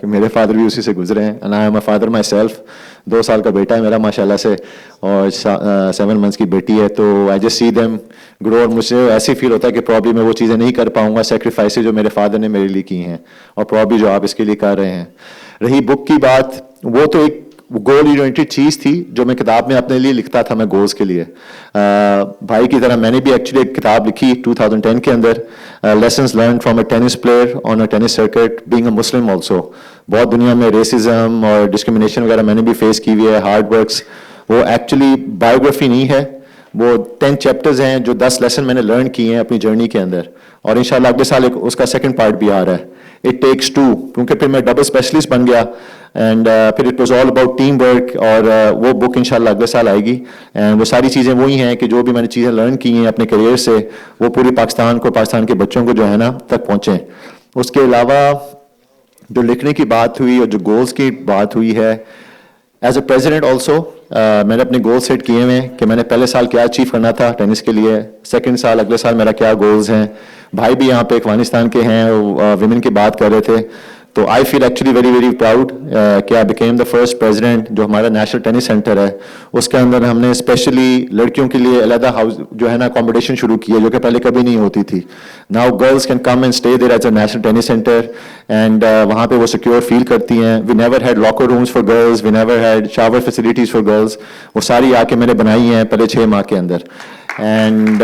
[SPEAKER 1] میرے فادر بھی اسی سے گزرے ہیں. And I am a father my self. 2 سال کا بیٹا ہے میرا ماشاءاللہ سے اور 7 منتھس کی بیٹی ہے. تو آئی جسٹ سی دیم گرو اور مجھے ایسے فیل ہوتا ہے کہ پرابلی میں وہ چیزیں نہیں کر پاؤں گا، سیکریفائسز جو میرے فادر نے میرے لیے کی ہیں اور پرابلی جو آپ اس کے لیے کر رہے ہیں. رہی بک کی بات، وہ تو ایک گول اورینٹڈ چیز تھی جو میں کتاب میں اپنے لیے لکھتا تھا میں گولز کے لیے. بھائی کی طرح میں نے بھی ایکچولی ایک کتاب لکھی 2010 کے اندر، lessons learn from a tennis player on a tennis circuit being a Muslim also. بہت دنیا میں ریسزم اور ڈسکرمنیشن وغیرہ میں نے بھی فیس کی ہوئی ہے، ہارڈ ورکس. وہ ایکچولی بایوگرافی نہیں ہے، وہ 10 چیپٹرز ہیں جو 10 لیسن میں نے لرن کیے ہیں اپنی جرنی کے اندر. اور انشاءاللہ اگلے سال اس کا سیکنڈ پارٹ بھی آ رہا ہے. اٹ ٹیکس 2، کیونکہ پھر میں ڈبل اسپیشلسٹ بن گیا اینڈ پھر it was all about team work. اور وہ بک انشاءاللہ اگلے سال آئے گی. اینڈ وہ ساری چیزیں وہی ہیں کہ جو بھی میں نے چیزیں لرن کی ہیں اپنے کیریئر سے، وہ پورے پاکستان کو، پاکستان کے بچوں کو جو ہے نا تک پہنچیں. اس کے علاوہ جو لکھنے کی بات ہوئی اور جو گولز کی بات ہوئی ہے، ایز اے پریزیڈنٹ آلسو میں نے اپنے گول سیٹ کیے ہوئے ہیں کہ میں نے پہلے سال کیا اچیو کرنا تھا ٹینس کے لیے، سیکنڈ سال اگلے سال میرا کیا گولز ہیں. بھائی بھی یہاں پہ افغانستان کے ہیں، ویمن کی بات کر رہے تھے. تو آئی فیل ایکچولی ویری ویری پراؤڈ کہ آئی بیکیم دا فرسٹ پریزیڈنٹ. جو ہمارا نیشنل ٹینس سینٹر ہے اس کے اندر ہم نے اسپیشلی لڑکیوں کے لیے علیحدہ ہاؤس جو ہے نا کمپٹیشن شروع کی ہے، جو کہ پہلے کبھی نہیں ہوتی تھی. Now girls can come and stay there as a national tennis centre and وہاں پہ وہ سیکیور فیل کرتی ہیں. We never had locker rooms for girls, we never had shower facilities for girls. وہ ساری آ کے میں نے بنائی ہیں پہلے 6 ماہ کے اندر. اینڈ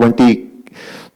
[SPEAKER 1] 20.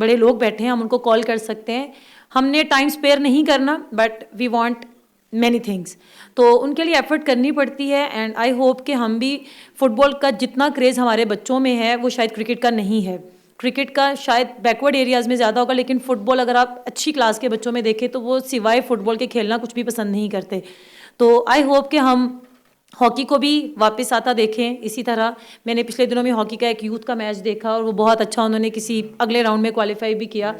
[SPEAKER 2] بڑے لوگ بیٹھے ہیں, ہم ان کو کال کر سکتے ہیں. ہم نے ٹائم اسپیئر نہیں کرنا, but we want many things, تو ان کے لیے ایفرٹ کرنی پڑتی ہے. اینڈ آئی ہوپ کہ ہم بھی, فٹ بال کا جتنا کریز ہمارے بچوں میں ہے وہ شاید کرکٹ کا نہیں ہے. کرکٹ کا شاید بیکورڈ ایریاز میں زیادہ ہوگا, لیکن فٹ بال اگر آپ اچھی کلاس کے بچوں میں دیکھیں تو وہ سوائے فٹ بال کے کھیلنا کچھ بھی پسند نہیں کرتے. تو آئی ہوپ کہ ہم ہاکی کو بھی واپس آتا دیکھیں. اسی طرح میں نے پچھلے دنوں میں ہاکی کا ایک یوتھ کا میچ دیکھا, اور وہ بہت اچھا, انہوں نے کسی اگلے راؤنڈ میں کوالیفائی بھی کیا.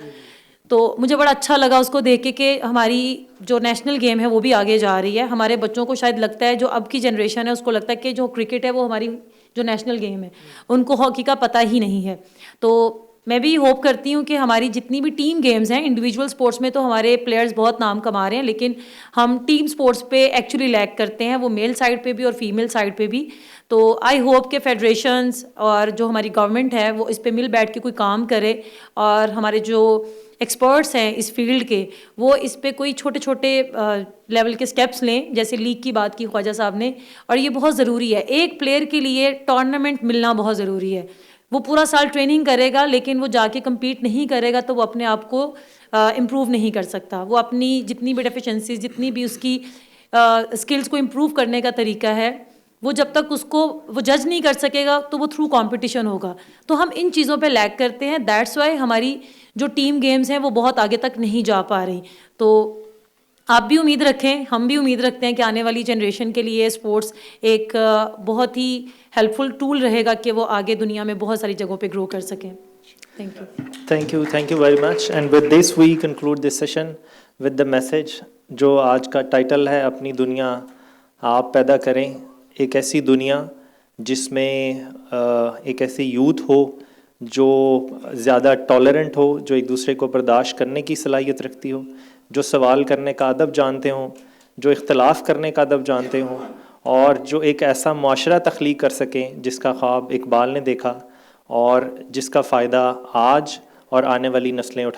[SPEAKER 2] تو مجھے بڑا اچھا لگا اس کو دیکھ کے کہ ہماری جو نیشنل گیم ہے وہ بھی آگے جا رہی ہے. ہمارے بچوں کو شاید لگتا ہے, جو اب کی جنریشن ہے اس کو لگتا ہے کہ جو کرکٹ ہے وہ ہماری جو نیشنل گیم ہے, ان کو ہاکی کا پتہ ہی نہیں ہے. تو میں بھی ہوپ کرتی ہوں کہ ہماری جتنی بھی ٹیم گیمز ہیں, انڈیویجول سپورٹس میں تو ہمارے پلیئرز بہت نام کما رہے ہیں, لیکن ہم ٹیم سپورٹس پہ ایکچولی لیک کرتے ہیں, وہ میل سائڈ پہ بھی اور فیمیل سائڈ پہ بھی. تو آئی ہوپ کہ فیڈریشنز اور جو ہماری گورنمنٹ ہے وہ اس پہ مل بیٹھ کے کوئی کام کرے, اور ہمارے جو ایکسپرٹس ہیں اس فیلڈ کے وہ اس پہ کوئی چھوٹے چھوٹے لیول کے سٹیپس لیں, جیسے لیگ کی بات کی خواجہ صاحب نے. اور یہ بہت ضروری ہے, ایک پلیئر کے لیے ٹورنامنٹ ملنا بہت ضروری ہے. وہ پورا سال ٹریننگ کرے گا, لیکن وہ جا کے کمپیٹ نہیں کرے گا تو وہ اپنے آپ کو امپروو نہیں کر سکتا. وہ اپنی جتنی بھی ڈیفیشنسیز, جتنی بھی اس کی اسکلس کو امپروو کرنے کا طریقہ ہے, وہ جب تک اس کو وہ جج نہیں کر سکے گا تو وہ تھرو کمپٹیشن ہوگا. تو ہم ان چیزوں پہ لیک کرتے ہیں. دیٹس وائی ہماری جو ٹیم گیمز ہیں وہ بہت آگے تک نہیں جا پا رہی. تو آپ بھی امید رکھیں, ہم بھی امید رکھتے ہیں کہ آنے والی جنریشن کے لیے اسپورٹس ایک بہت ہی ہیلپ فل ٹول رہے گا کہ وہ آگے دنیا میں بہت ساری جگہوں پہ گرو کر سکیں.
[SPEAKER 5] Thank you very much. And with this we conclude this session with the message, جو آج کا ٹائٹل ہے اپنی دنیا آپ پیدا کریں. ایک ایسی دنیا جس میں ایک ایسی یوتھ ہو جو زیادہ ٹالرنٹ ہو, جو ایک دوسرے کو برداشت کرنے کی صلاحیت رکھتی ہو, جو سوال کرنے کا ادب جانتے ہوں, جو اختلاف کرنے کا ادب جانتے ہوں, اور جو ایک ایسا معاشرہ تخلیق کر سکیں جس کا خواب اقبال نے دیکھا, اور جس کا فائدہ آج اور آنے والی نسلیں اٹھا